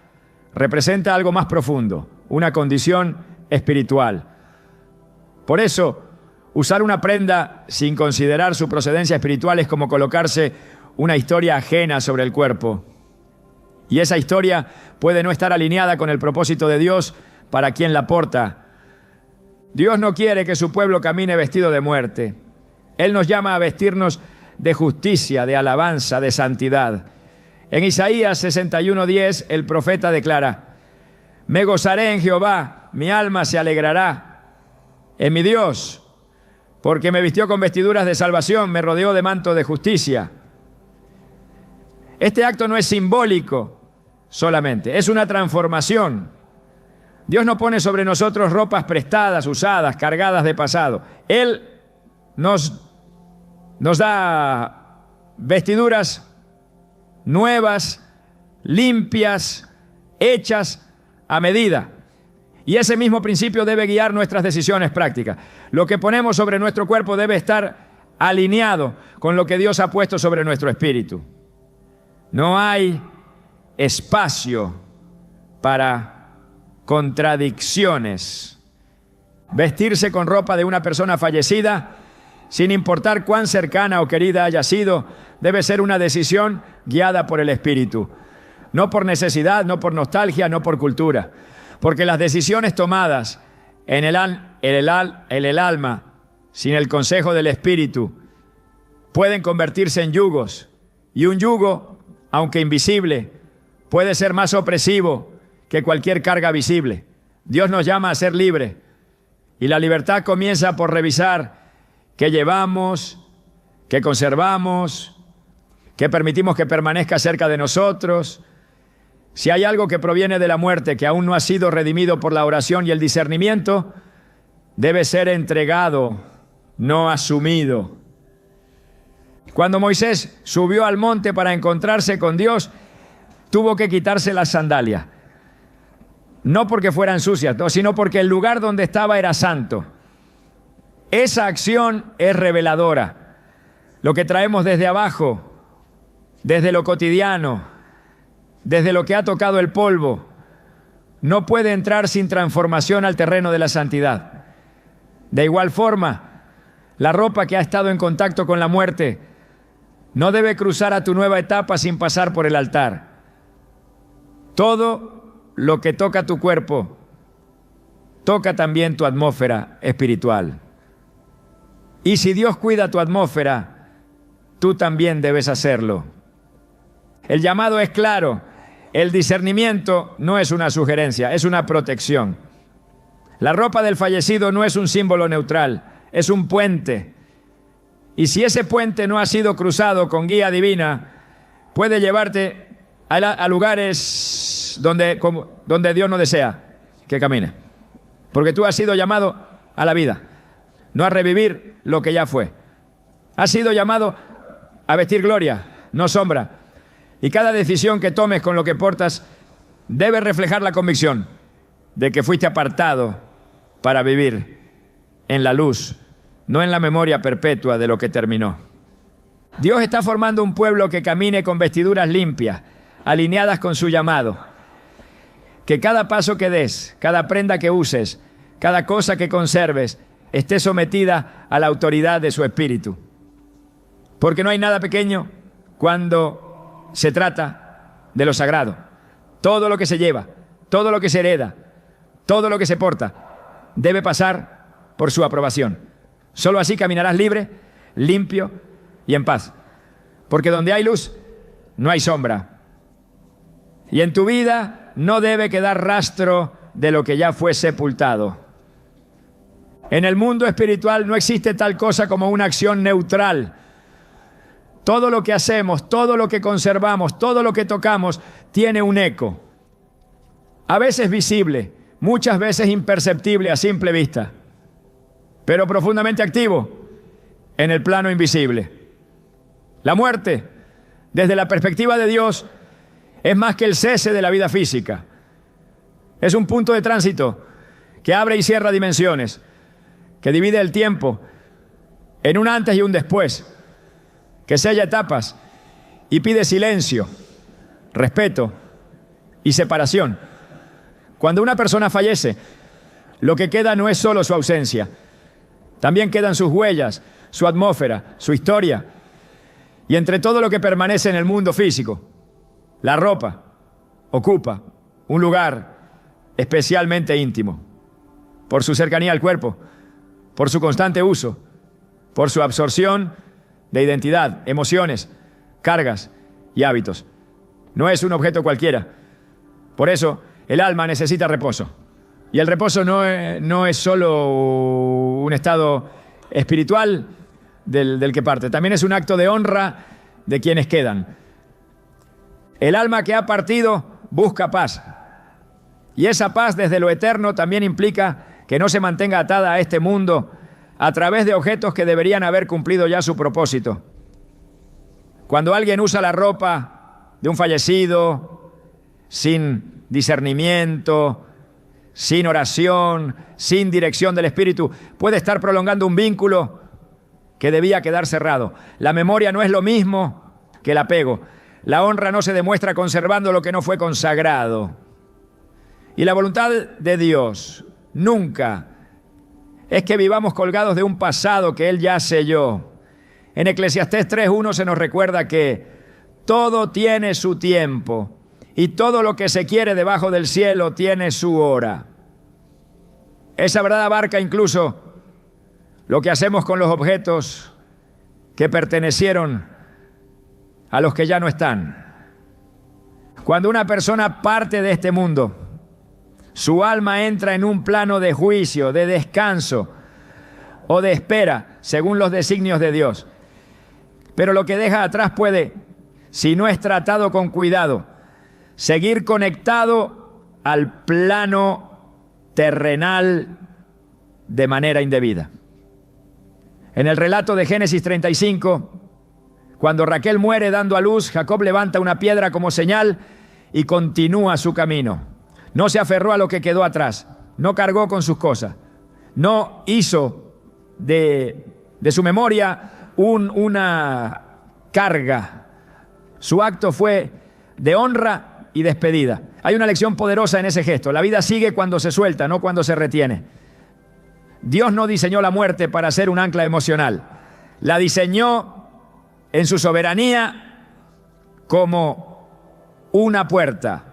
representa algo más profundo, una condición espiritual. Por eso, usar una prenda sin considerar su procedencia espiritual es como colocarse una historia ajena sobre el cuerpo. Y esa historia puede no estar alineada con el propósito de Dios para quien la porta. Dios no quiere que su pueblo camine vestido de muerte. Él nos llama a vestirnos de justicia, de alabanza, de santidad. En Isaías 61:10 el profeta declara: me gozaré en Jehová, mi alma se alegrará en mi Dios, porque me vistió con vestiduras de salvación, me rodeó de manto de justicia. Este acto no es simbólico solamente, es una transformación. Dios no pone sobre nosotros ropas prestadas, usadas, cargadas de pasado. Él nos da vestiduras nuevas, limpias, hechas a medida. Y ese mismo principio debe guiar nuestras decisiones prácticas. Lo que ponemos sobre nuestro cuerpo debe estar alineado con lo que Dios ha puesto sobre nuestro espíritu. No hay espacio para contradicciones. Vestirse con ropa de una persona fallecida, sin importar cuán cercana o querida haya sido, debe ser una decisión guiada por el Espíritu. No por necesidad, no por nostalgia, no por cultura. Porque las decisiones tomadas en el alma, sin el consejo del Espíritu, pueden convertirse en yugos. Y un yugo, aunque invisible, puede ser más opresivo que cualquier carga visible. Dios nos llama a ser libres. Y la libertad comienza por revisar qué llevamos, que conservamos, que permitimos que permanezca cerca de nosotros. Si hay algo que proviene de la muerte que aún no ha sido redimido por la oración y el discernimiento, debe ser entregado, no asumido. Cuando Moisés subió al monte para encontrarse con Dios, tuvo que quitarse las sandalias. No porque fueran sucias, sino porque el lugar donde estaba era santo. Esa acción es reveladora. Lo que traemos desde abajo, desde lo cotidiano, desde lo que ha tocado el polvo, no puede entrar sin transformación al terreno de la santidad. De igual forma, la ropa que ha estado en contacto con la muerte no debe cruzar a tu nueva etapa sin pasar por el altar. Todo lo que toca tu cuerpo, toca también tu atmósfera espiritual. Y si Dios cuida tu atmósfera, tú también debes hacerlo. El llamado es claro. El discernimiento no es una sugerencia, es una protección. La ropa del fallecido no es un símbolo neutral, es un puente. Y si ese puente no ha sido cruzado con guía divina, puede llevarte a lugares donde Dios no desea que camine. Porque tú has sido llamado a la vida, no a revivir lo que ya fue. Has sido llamado a vestir gloria, no sombra. Y cada decisión que tomes con lo que portas debe reflejar la convicción de que fuiste apartado para vivir en la luz, no en la memoria perpetua de lo que terminó. Dios está formando un pueblo que camine con vestiduras limpias, alineadas con su llamado. Que cada paso que des, cada prenda que uses, cada cosa que conserves, esté sometida a la autoridad de su Espíritu. Porque no hay nada pequeño cuando se trata de lo sagrado. Todo lo que se lleva, todo lo que se hereda, todo lo que se porta, debe pasar por su aprobación. Solo así caminarás libre, limpio y en paz. Porque donde hay luz, no hay sombra. Y en tu vida no debe quedar rastro de lo que ya fue sepultado. En el mundo espiritual no existe tal cosa como una acción neutral. Todo lo que hacemos, todo lo que conservamos, todo lo que tocamos, tiene un eco. A veces visible, muchas veces imperceptible a simple vista, pero profundamente activo en el plano invisible. La muerte, desde la perspectiva de Dios, es más que el cese de la vida física. Es un punto de tránsito que abre y cierra dimensiones, que divide el tiempo en un antes y un después, que sella etapas y pide silencio, respeto y separación. Cuando una persona fallece, lo que queda no es solo su ausencia, también quedan sus huellas, su atmósfera, su historia. Y entre todo lo que permanece en el mundo físico, la ropa ocupa un lugar especialmente íntimo, por su cercanía al cuerpo, por su constante uso, por su absorción de identidad, emociones, cargas y hábitos. No es un objeto cualquiera. Por eso, el alma necesita reposo. Y el reposo no es solo un estado espiritual del que parte, también es un acto de honra de quienes quedan. El alma que ha partido busca paz. Y esa paz desde lo eterno también implica que no se mantenga atada a este mundo a través de objetos que deberían haber cumplido ya su propósito. Cuando alguien usa la ropa de un fallecido sin discernimiento, sin oración, sin dirección del Espíritu, puede estar prolongando un vínculo que debía quedar cerrado. La memoria no es lo mismo que el apego. La honra no se demuestra conservando lo que no fue consagrado. Y la voluntad de Dios nunca es que vivamos colgados de un pasado que Él ya selló. En Eclesiastés 3:1 se nos recuerda que todo tiene su tiempo y todo lo que se quiere debajo del cielo tiene su hora. Esa verdad abarca incluso lo que hacemos con los objetos que pertenecieron a los que ya no están. Cuando una persona parte de este mundo, su alma entra en un plano de juicio, de descanso o de espera, según los designios de Dios. Pero lo que deja atrás puede, si no es tratado con cuidado, seguir conectado al plano terrenal de manera indebida. En el relato de Génesis 35, cuando Raquel muere dando a luz, Jacob levanta una piedra como señal y continúa su camino. No se aferró a lo que quedó atrás, no cargó con sus cosas, no hizo de su memoria una carga. Su acto fue de honra y despedida. Hay una lección poderosa en ese gesto. La vida sigue cuando se suelta, no cuando se retiene. Dios no diseñó la muerte para ser un ancla emocional. La diseñó en su soberanía como una puerta.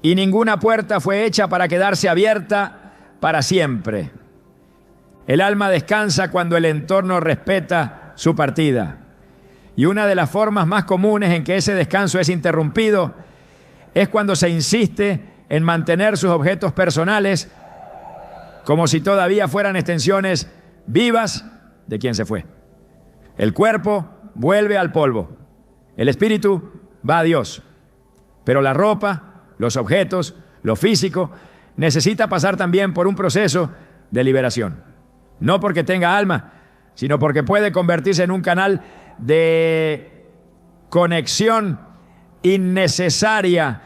Y ninguna puerta fue hecha para quedarse abierta para siempre. El alma descansa cuando el entorno respeta su partida. Y una de las formas más comunes en que ese descanso es interrumpido es cuando se insiste en mantener sus objetos personales como si todavía fueran extensiones vivas de quien se fue. El cuerpo vuelve al polvo, el espíritu va a Dios, pero la ropa, los objetos, lo físico, necesita pasar también por un proceso de liberación. No porque tenga alma, sino porque puede convertirse en un canal de conexión innecesaria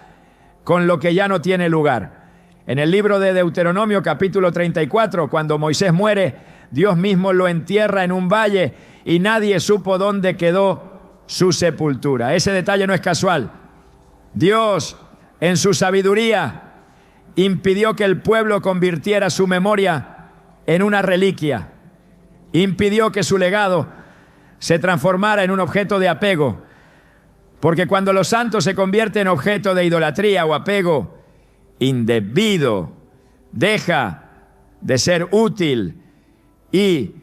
con lo que ya no tiene lugar. En el libro de Deuteronomio, capítulo 34, cuando Moisés muere, Dios mismo lo entierra en un valle y nadie supo dónde quedó su sepultura. Ese detalle no es casual. Dios, en su sabiduría, impidió que el pueblo convirtiera su memoria en una reliquia. Impidió que su legado se transformara en un objeto de apego. Porque cuando los santos se convierten en objeto de idolatría o apego indebido, deja de ser útil y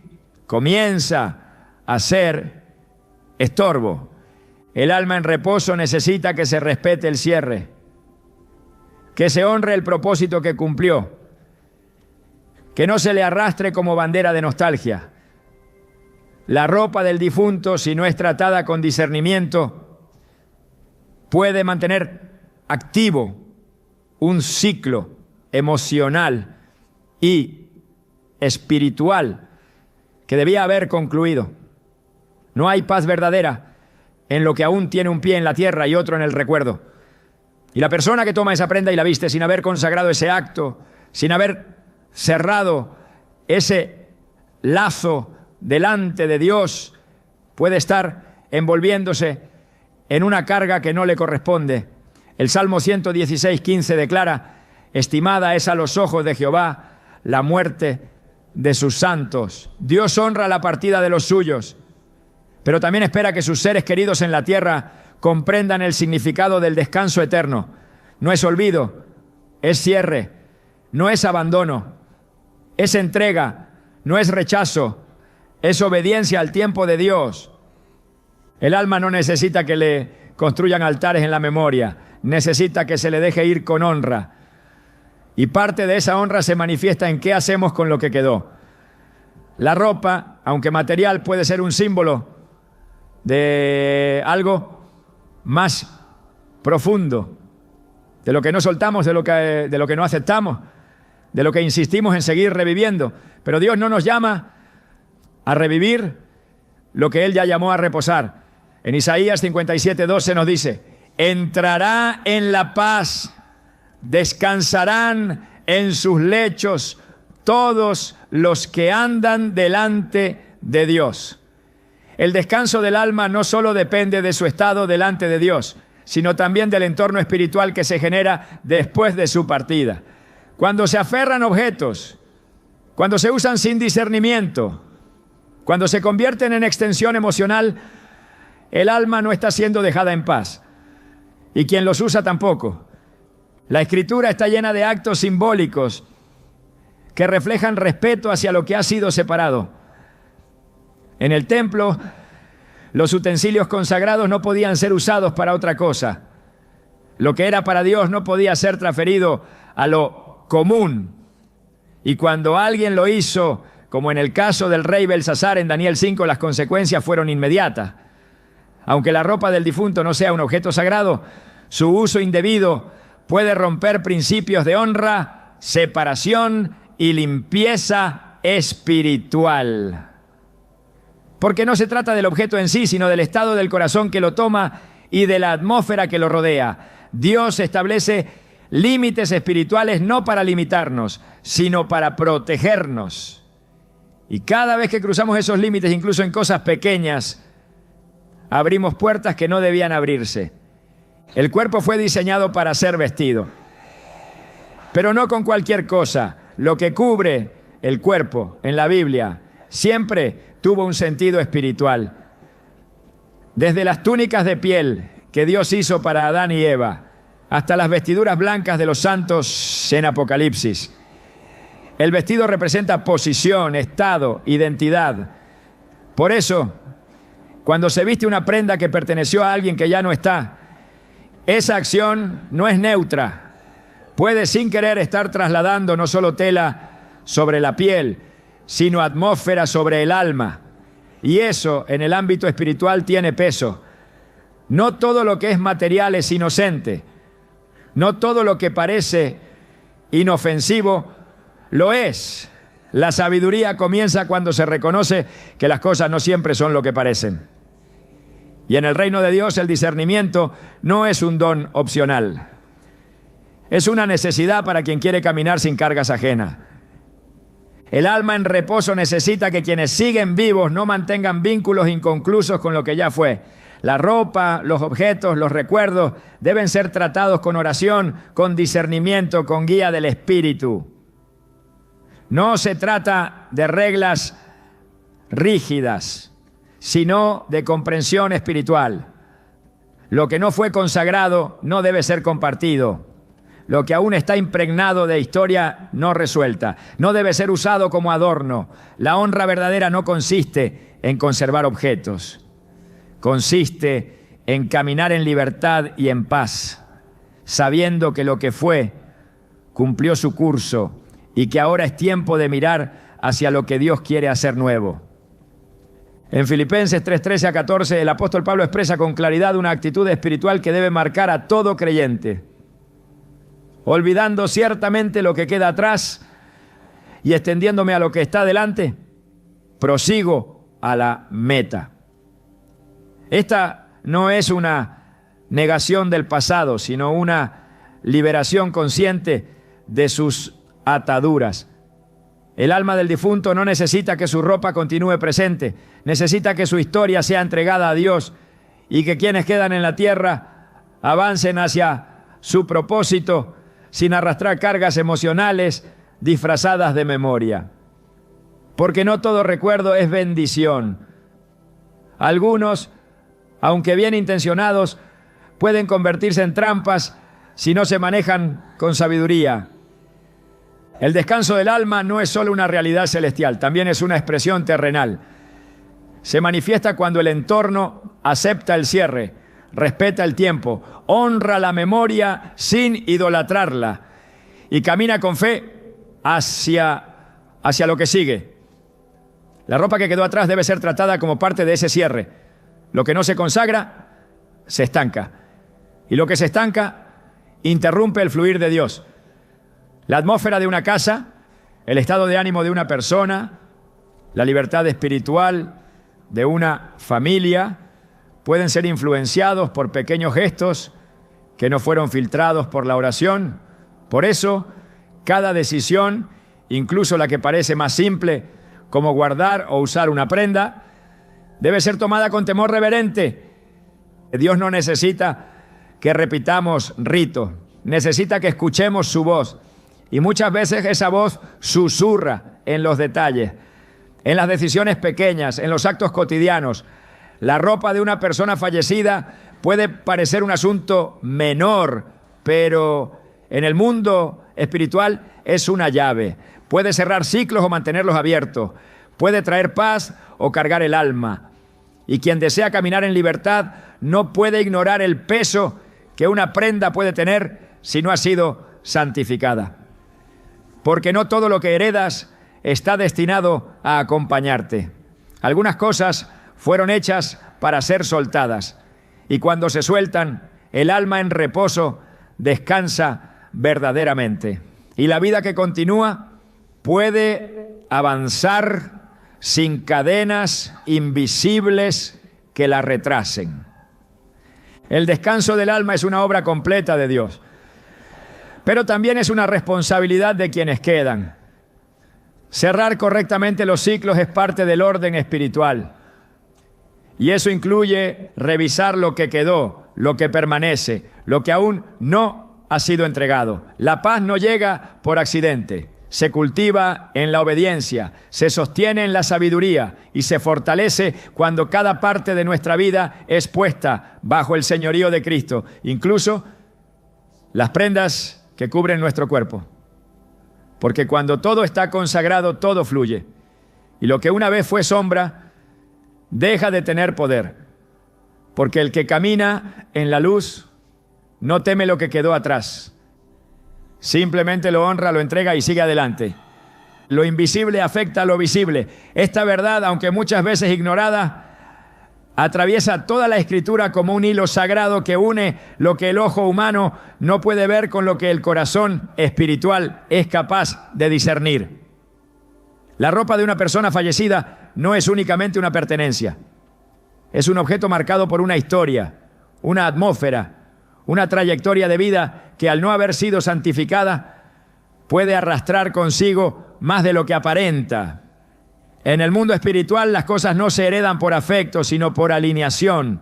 comienza a ser estorbo. El alma en reposo necesita que se respete el cierre, que se honre el propósito que cumplió, que no se le arrastre como bandera de nostalgia. La ropa del difunto, si no es tratada con discernimiento, puede mantener activo un ciclo emocional y espiritual que debía haber concluido. No hay paz verdadera en lo que aún tiene un pie en la tierra y otro en el recuerdo. Y la persona que toma esa prenda y la viste sin haber consagrado ese acto, sin haber cerrado ese lazo delante de Dios, puede estar envolviéndose en una carga que no le corresponde. El Salmo 116:15 declara: estimada es a los ojos de Jehová la muerte de sus santos. Dios honra la partida de los suyos, pero también espera que sus seres queridos en la tierra comprendan el significado del descanso eterno. No es olvido, es cierre, no es abandono, es entrega, no es rechazo, es obediencia al tiempo de Dios. El alma no necesita que le construyan altares en la memoria, necesita que se le deje ir con honra. Y parte de esa honra se manifiesta en qué hacemos con lo que quedó. La ropa, aunque material, puede ser un símbolo de algo más profundo, de lo que no soltamos, de lo que no aceptamos, de lo que insistimos en seguir reviviendo. Pero Dios no nos llama a revivir lo que Él ya llamó a reposar. En Isaías 57:12 nos dice: entrará en la paz, descansarán en sus lechos todos los que andan delante de Dios. El descanso del alma no solo depende de su estado delante de Dios, sino también del entorno espiritual que se genera después de su partida. Cuando se aferran objetos, cuando se usan sin discernimiento, cuando se convierten en extensión emocional, el alma no está siendo dejada en paz. Y quien los usa tampoco. La Escritura está llena de actos simbólicos que reflejan respeto hacia lo que ha sido separado. En el templo, los utensilios consagrados no podían ser usados para otra cosa. Lo que era para Dios no podía ser transferido a lo común. Y cuando alguien lo hizo como en el caso del rey Belsasar en Daniel 5, las consecuencias fueron inmediatas. Aunque la ropa del difunto no sea un objeto sagrado, su uso indebido puede romper principios de honra, separación y limpieza espiritual. Porque no se trata del objeto en sí, sino del estado del corazón que lo toma y de la atmósfera que lo rodea. Dios establece límites espirituales no para limitarnos, sino para protegernos. Y cada vez que cruzamos esos límites, incluso en cosas pequeñas, abrimos puertas que no debían abrirse. El cuerpo fue diseñado para ser vestido, pero no con cualquier cosa. Lo que cubre el cuerpo en la Biblia siempre tuvo un sentido espiritual. Desde las túnicas de piel que Dios hizo para Adán y Eva, hasta las vestiduras blancas de los santos en Apocalipsis. El vestido representa posición, estado, identidad. Por eso, cuando se viste una prenda que perteneció a alguien que ya no está, esa acción no es neutra. Puede sin querer estar trasladando no solo tela sobre la piel, sino atmósfera sobre el alma. Y eso en el ámbito espiritual tiene peso. No todo lo que es material es inocente. No todo lo que parece inofensivo lo es. La sabiduría comienza cuando se reconoce que las cosas no siempre son lo que parecen. Y en el reino de Dios el discernimiento no es un don opcional. Es una necesidad para quien quiere caminar sin cargas ajenas. El alma en reposo necesita que quienes siguen vivos no mantengan vínculos inconclusos con lo que ya fue. La ropa, los objetos, los recuerdos deben ser tratados con oración, con discernimiento, con guía del Espíritu. No se trata de reglas rígidas, sino de comprensión espiritual. Lo que no fue consagrado no debe ser compartido. Lo que aún está impregnado de historia no resuelta, no debe ser usado como adorno. La honra verdadera no consiste en conservar objetos. Consiste en caminar en libertad y en paz, sabiendo que lo que fue cumplió su curso y que ahora es tiempo de mirar hacia lo que Dios quiere hacer nuevo. En Filipenses 3:13 a 14, el apóstol Pablo expresa con claridad una actitud espiritual que debe marcar a todo creyente. Olvidando ciertamente lo que queda atrás y extendiéndome a lo que está delante, prosigo a la meta. Esta no es una negación del pasado, sino una liberación consciente de sus ataduras. El alma del difunto no necesita que su ropa continúe presente, necesita que su historia sea entregada a Dios y que quienes quedan en la tierra avancen hacia su propósito sin arrastrar cargas emocionales disfrazadas de memoria. Porque no todo recuerdo es bendición. Algunos, aunque bien intencionados, pueden convertirse en trampas si no se manejan con sabiduría. El descanso del alma no es solo una realidad celestial, también es una expresión terrenal. Se manifiesta cuando el entorno acepta el cierre, respeta el tiempo, honra la memoria sin idolatrarla y camina con fe hacia lo que sigue. La ropa que quedó atrás debe ser tratada como parte de ese cierre. Lo que no se consagra, se estanca. Y lo que se estanca, interrumpe el fluir de Dios. La atmósfera de una casa, el estado de ánimo de una persona, la libertad espiritual de una familia, pueden ser influenciados por pequeños gestos que no fueron filtrados por la oración. Por eso, cada decisión, incluso la que parece más simple, como guardar o usar una prenda, debe ser tomada con temor reverente. Dios no necesita que repitamos ritos, necesita que escuchemos su voz. Y muchas veces esa voz susurra en los detalles, en las decisiones pequeñas, en los actos cotidianos. La ropa de una persona fallecida puede parecer un asunto menor, pero en el mundo espiritual es una llave. Puede cerrar ciclos o mantenerlos abiertos. Puede traer paz o cargar el alma. Y quien desea caminar en libertad no puede ignorar el peso que una prenda puede tener si no ha sido santificada. Porque no todo lo que heredas está destinado a acompañarte. Algunas cosas fueron hechas para ser soltadas, y cuando se sueltan, el alma en reposo descansa verdaderamente. Y la vida que continúa puede avanzar sin cadenas invisibles que la retrasen. El descanso del alma es una obra completa de Dios, pero también es una responsabilidad de quienes quedan. Cerrar correctamente los ciclos es parte del orden espiritual, y eso incluye revisar lo que quedó, lo que permanece, lo que aún no ha sido entregado. La paz no llega por accidente. Se cultiva en la obediencia, se sostiene en la sabiduría y se fortalece cuando cada parte de nuestra vida es puesta bajo el señorío de Cristo, incluso las prendas que cubren nuestro cuerpo. Porque cuando todo está consagrado, todo fluye. Y lo que una vez fue sombra, deja de tener poder. Porque el que camina en la luz no teme lo que quedó atrás. Simplemente lo honra, lo entrega y sigue adelante. Lo invisible afecta a lo visible. Esta verdad, aunque muchas veces ignorada, atraviesa toda la Escritura como un hilo sagrado que une lo que el ojo humano no puede ver con lo que el corazón espiritual es capaz de discernir. La ropa de una persona fallecida no es únicamente una pertenencia. Es un objeto marcado por una historia, una atmósfera, una trayectoria de vida que al no haber sido santificada puede arrastrar consigo más de lo que aparenta. En el mundo espiritual las cosas no se heredan por afecto, sino por alineación.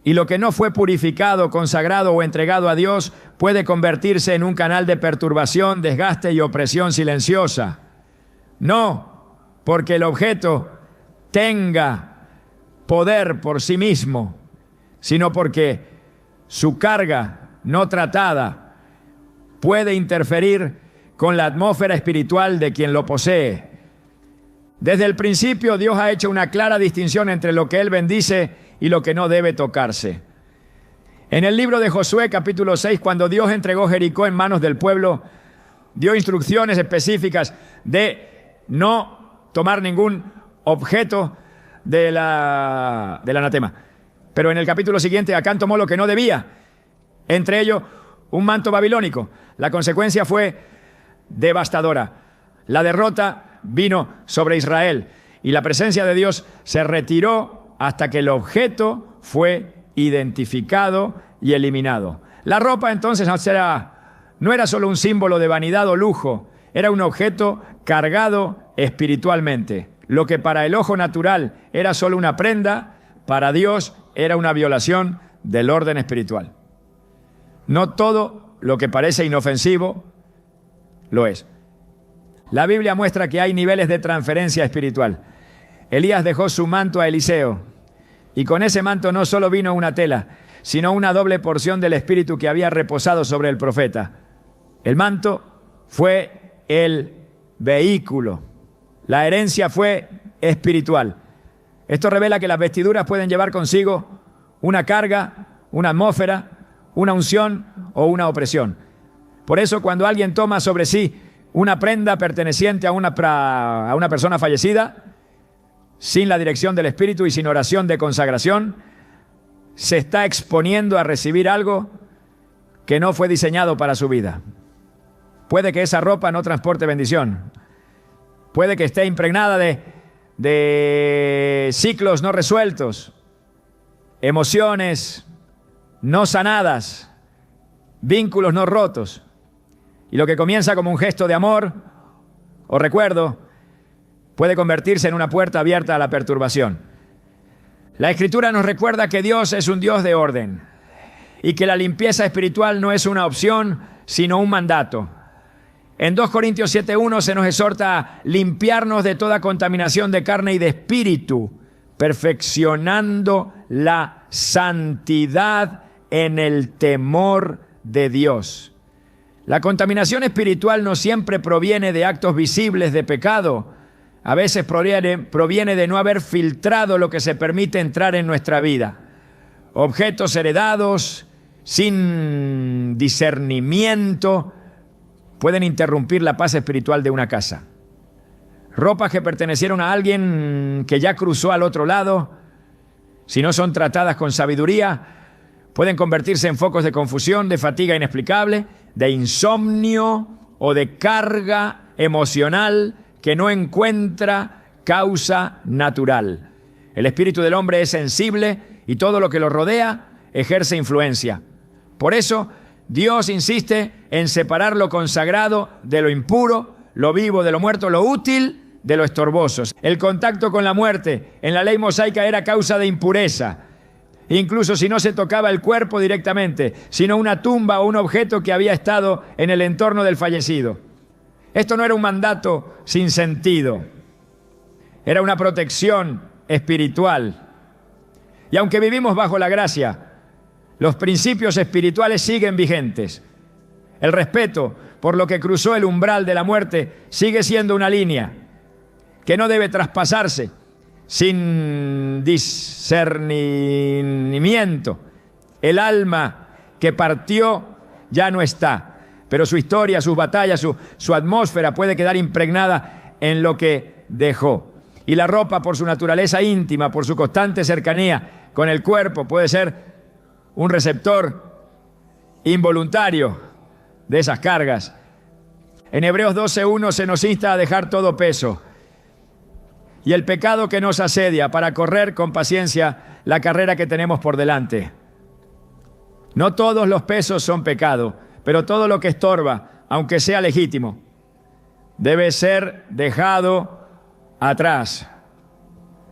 Y lo que no fue purificado, consagrado o entregado a Dios puede convertirse en un canal de perturbación, desgaste y opresión silenciosa. No porque el objeto tenga poder por sí mismo, sino porque su carga no tratada puede interferir con la atmósfera espiritual de quien lo posee. Desde el principio Dios ha hecho una clara distinción entre lo que Él bendice y lo que no debe tocarse. En el libro de Josué, capítulo 6, cuando Dios entregó Jericó en manos del pueblo, dio instrucciones específicas de no tomar ningún objeto del anatema. Pero en el capítulo siguiente, Acán tomó lo que no debía, entre ellos un manto babilónico. La consecuencia fue devastadora. La derrota vino sobre Israel y la presencia de Dios se retiró hasta que el objeto fue identificado y eliminado. La ropa entonces no era solo un símbolo de vanidad o lujo, era un objeto cargado espiritualmente. Lo que para el ojo natural era solo una prenda, para Dios era una violación del orden espiritual. No todo lo que parece inofensivo lo es. La Biblia muestra que hay niveles de transferencia espiritual. Elías dejó su manto a Eliseo, y con ese manto no solo vino una tela, sino una doble porción del espíritu que había reposado sobre el profeta. El manto fue el vehículo. La herencia fue espiritual. Esto revela que las vestiduras pueden llevar consigo una carga, una atmósfera, una unción o una opresión. Por eso, cuando alguien toma sobre sí una prenda perteneciente a una persona fallecida, sin la dirección del Espíritu y sin oración de consagración, se está exponiendo a recibir algo que no fue diseñado para su vida. Puede que esa ropa no transporte bendición. Puede que esté impregnada de ciclos no resueltos, emociones no sanadas, vínculos no rotos. Y lo que comienza como un gesto de amor o recuerdo puede convertirse en una puerta abierta a la perturbación. La Escritura nos recuerda que Dios es un Dios de orden y que la limpieza espiritual no es una opción, sino un mandato. En 2 Corintios 7:1 se nos exhorta a limpiarnos de toda contaminación de carne y de espíritu, perfeccionando la santidad en el temor de Dios. La contaminación espiritual no siempre proviene de actos visibles de pecado. A veces proviene de no haber filtrado lo que se permite entrar en nuestra vida. Objetos heredados, sin discernimiento, pueden interrumpir la paz espiritual de una casa. ropas que pertenecieron a alguien que ya cruzó al otro lado, si no son tratadas con sabiduría, pueden convertirse en focos de confusión, de fatiga inexplicable, de insomnio o de carga emocional que no encuentra causa natural. El espíritu del hombre es sensible y todo lo que lo rodea ejerce influencia. Por eso, Dios insiste en separar lo consagrado de lo impuro, lo vivo de lo muerto, lo útil de lo estorboso. El contacto con la muerte en la ley mosaica era causa de impureza, incluso si no se tocaba el cuerpo directamente, sino una tumba o un objeto que había estado en el entorno del fallecido. Esto no era un mandato sin sentido, era una protección espiritual. Y aunque vivimos bajo la gracia, los principios espirituales siguen vigentes. El respeto por lo que cruzó el umbral de la muerte sigue siendo una línea que no debe traspasarse sin discernimiento. El alma que partió ya no está, pero su historia, sus batallas, su atmósfera puede quedar impregnada en lo que dejó. Y la ropa, por su naturaleza íntima, por su constante cercanía con el cuerpo, puede ser un receptor involuntario de esas cargas. En Hebreos 12:1 se nos insta a dejar todo peso y el pecado que nos asedia para correr con paciencia la carrera que tenemos por delante. No todos los pesos son pecado, pero todo lo que estorba, aunque sea legítimo, debe ser dejado atrás.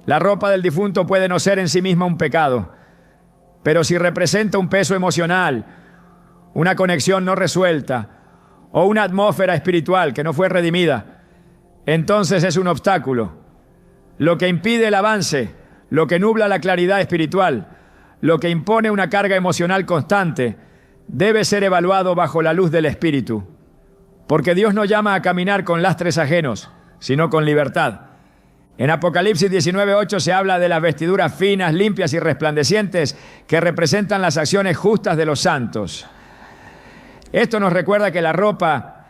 La ropa del difunto puede no ser en sí misma un pecado, pero si representa un peso emocional, una conexión no resuelta o una atmósfera espiritual que no fue redimida, entonces es un obstáculo, lo que impide el avance, lo que nubla la claridad espiritual, lo que impone una carga emocional constante, debe ser evaluado bajo la luz del Espíritu, porque Dios no llama a caminar con lastres ajenos, sino con libertad. En Apocalipsis 19:8 se habla de las vestiduras finas, limpias y resplandecientes que representan las acciones justas de los santos. Esto nos recuerda que la ropa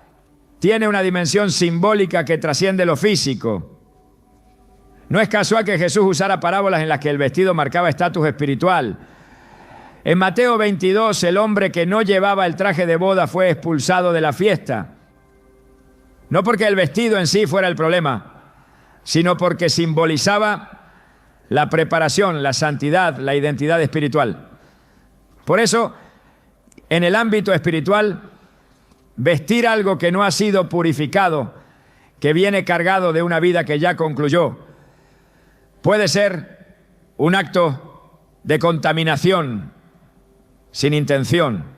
tiene una dimensión simbólica que trasciende lo físico. No es casual que Jesús usara parábolas en las que el vestido marcaba estatus espiritual. En Mateo 22, el hombre que no llevaba el traje de boda fue expulsado de la fiesta. No porque el vestido en sí fuera el problema, sino porque simbolizaba la preparación, la santidad, la identidad espiritual. Por eso, en el ámbito espiritual, vestir algo que no ha sido purificado, que viene cargado de una vida que ya concluyó, puede ser un acto de contaminación sin intención.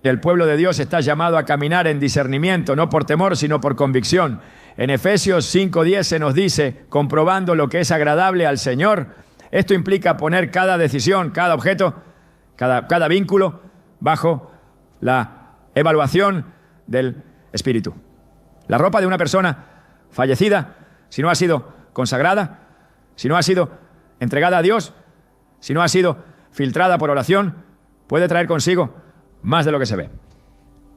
El pueblo de Dios está llamado a caminar en discernimiento, no por temor, sino por convicción. En Efesios 5:10 se nos dice, comprobando lo que es agradable al Señor. Esto implica poner cada decisión, cada objeto, cada vínculo bajo la evaluación del Espíritu. La ropa de una persona fallecida, si no ha sido consagrada, si no ha sido entregada a Dios, si no ha sido filtrada por oración, puede traer consigo más de lo que se ve.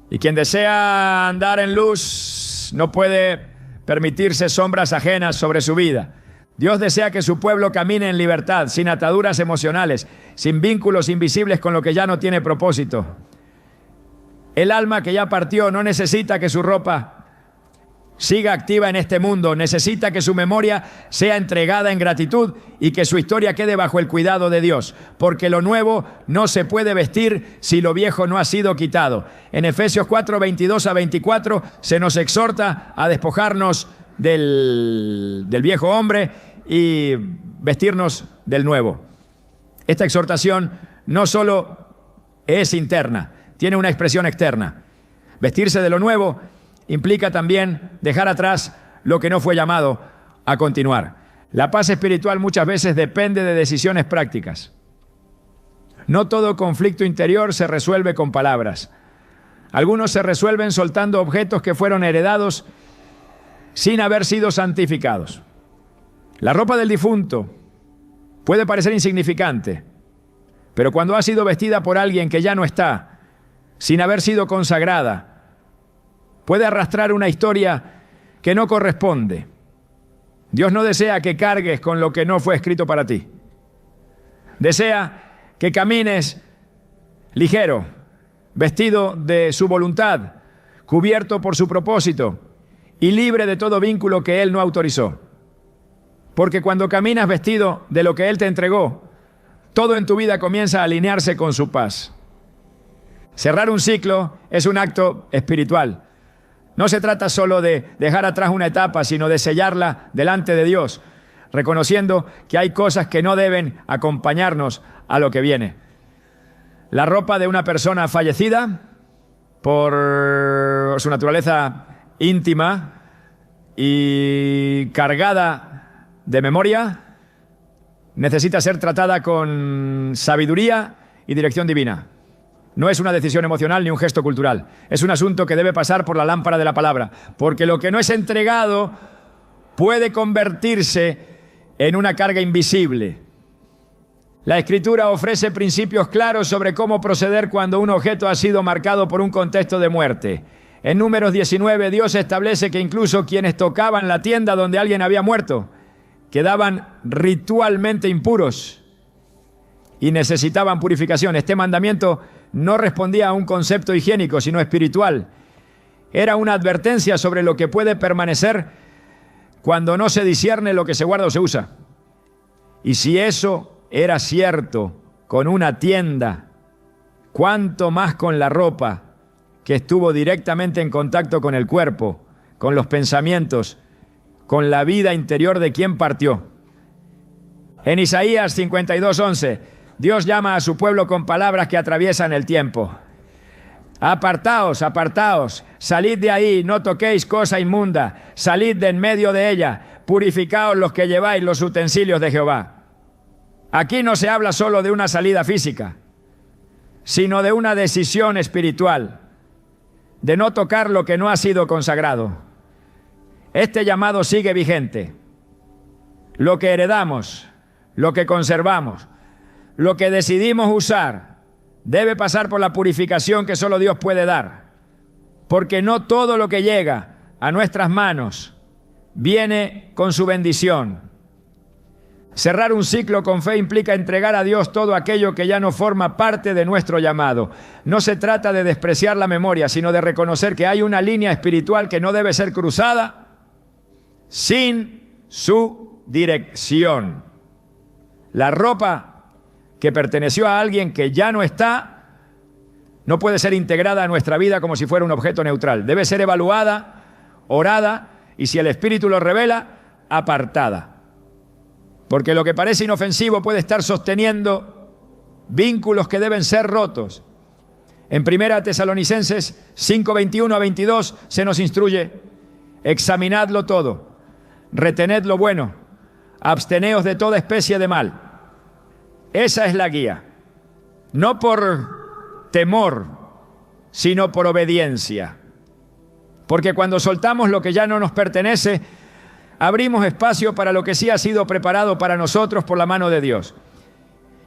Y quien desea andar en luz no puede permitirse sombras ajenas sobre su vida. Dios desea que su pueblo camine en libertad, sin ataduras emocionales, sin vínculos invisibles con lo que ya no tiene propósito. El alma que ya partió no necesita que su ropa siga activa en este mundo, necesita que su memoria sea entregada en gratitud y que su historia quede bajo el cuidado de Dios, porque lo nuevo no se puede vestir si lo viejo no ha sido quitado. En Efesios 4:22-24 se nos exhorta a despojarnos del viejo hombre y vestirnos del nuevo. Esta exhortación no solo es interna, tiene una expresión externa. Vestirse de lo nuevo implica también dejar atrás lo que no fue llamado a continuar. La paz espiritual muchas veces depende de decisiones prácticas. No todo conflicto interior se resuelve con palabras. Algunos se resuelven soltando objetos que fueron heredados sin haber sido santificados. La ropa del difunto puede parecer insignificante, pero cuando ha sido vestida por alguien que ya no está, sin haber sido consagrada, puede arrastrar una historia que no corresponde. Dios no desea que cargues con lo que no fue escrito para ti. Desea que camines ligero, vestido de su voluntad, cubierto por su propósito y libre de todo vínculo que Él no autorizó. Porque cuando caminas vestido de lo que Él te entregó, todo en tu vida comienza a alinearse con su paz. Cerrar un ciclo es un acto espiritual. No se trata solo de dejar atrás una etapa, sino de sellarla delante de Dios, reconociendo que hay cosas que no deben acompañarnos a lo que viene. La ropa de una persona fallecida, por su naturaleza íntima y cargada de memoria, necesita ser tratada con sabiduría y dirección divina. No es una decisión emocional ni un gesto cultural. Es un asunto que debe pasar por la lámpara de la palabra, porque lo que no es entregado puede convertirse en una carga invisible. La Escritura ofrece principios claros sobre cómo proceder cuando un objeto ha sido marcado por un contexto de muerte. En Números 19, Dios establece que incluso quienes tocaban la tienda donde alguien había muerto quedaban ritualmente impuros y necesitaban purificación. Este mandamiento no respondía a un concepto higiénico, sino espiritual. Era una advertencia sobre lo que puede permanecer cuando no se discierne lo que se guarda o se usa. Y si eso era cierto con una tienda, ¿cuánto más con la ropa que estuvo directamente en contacto con el cuerpo, con los pensamientos, con la vida interior de quien partió? En Isaías 52:11, Dios llama a su pueblo con palabras que atraviesan el tiempo. Apartaos, apartaos, salid de ahí, no toquéis cosa inmunda, salid de en medio de ella, purificaos los que lleváis los utensilios de Jehová. Aquí no se habla solo de una salida física, sino de una decisión espiritual, de no tocar lo que no ha sido consagrado. Este llamado sigue vigente. Lo que heredamos, lo que conservamos, lo que decidimos usar, debe pasar por la purificación que solo Dios puede dar, porque no todo lo que llega a nuestras manos viene con su bendición. Cerrar un ciclo con fe implica entregar a Dios todo aquello que ya no forma parte de nuestro llamado. No se trata de despreciar la memoria, sino de reconocer que hay una línea espiritual que no debe ser cruzada sin su dirección. La ropa que perteneció a alguien que ya no está, no puede ser integrada a nuestra vida como si fuera un objeto neutral. Debe ser evaluada, orada y, si el Espíritu lo revela, apartada. Porque lo que parece inofensivo puede estar sosteniendo vínculos que deben ser rotos. En 1 Tesalonicenses 5:21-22 se nos instruye: examinadlo todo, retened lo bueno, absteneos de toda especie de mal. Esa es la guía, no por temor, sino por obediencia. Porque cuando soltamos lo que ya no nos pertenece, abrimos espacio para lo que sí ha sido preparado para nosotros por la mano de Dios.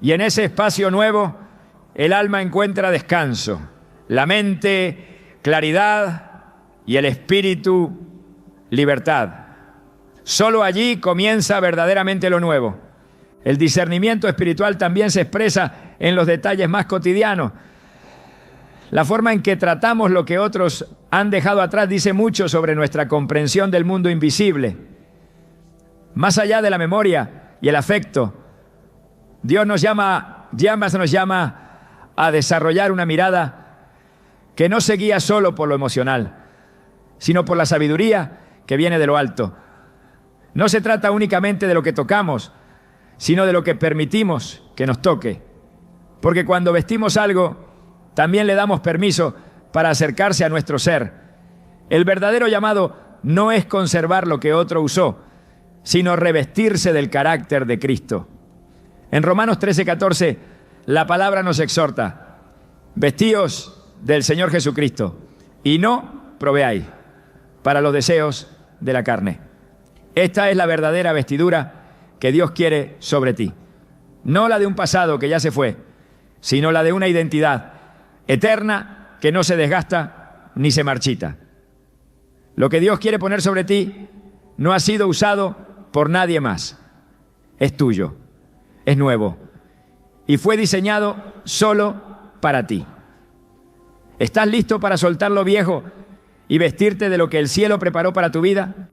Y en ese espacio nuevo, el alma encuentra descanso, la mente, claridad y el espíritu, libertad. Solo allí comienza verdaderamente lo nuevo. El discernimiento espiritual también se expresa en los detalles más cotidianos. La forma en que tratamos lo que otros han dejado atrás dice mucho sobre nuestra comprensión del mundo invisible. Más allá de la memoria y el afecto, Dios nos llama a desarrollar una mirada que no se guía solo por lo emocional, sino por la sabiduría que viene de lo alto. No se trata únicamente de lo que tocamos, sino de lo que permitimos que nos toque. Porque cuando vestimos algo, también le damos permiso para acercarse a nuestro ser. El verdadero llamado no es conservar lo que otro usó, sino revestirse del carácter de Cristo. En Romanos 13:14, la palabra nos exhorta: vestíos del Señor Jesucristo y no proveáis para los deseos de la carne. Esta es la verdadera vestidura que Dios quiere sobre ti. No la de un pasado que ya se fue, sino la de una identidad eterna que no se desgasta ni se marchita. Lo que Dios quiere poner sobre ti no ha sido usado por nadie más. Es tuyo, es nuevo y fue diseñado solo para ti. ¿Estás listo para soltar lo viejo y vestirte de lo que el cielo preparó para tu vida?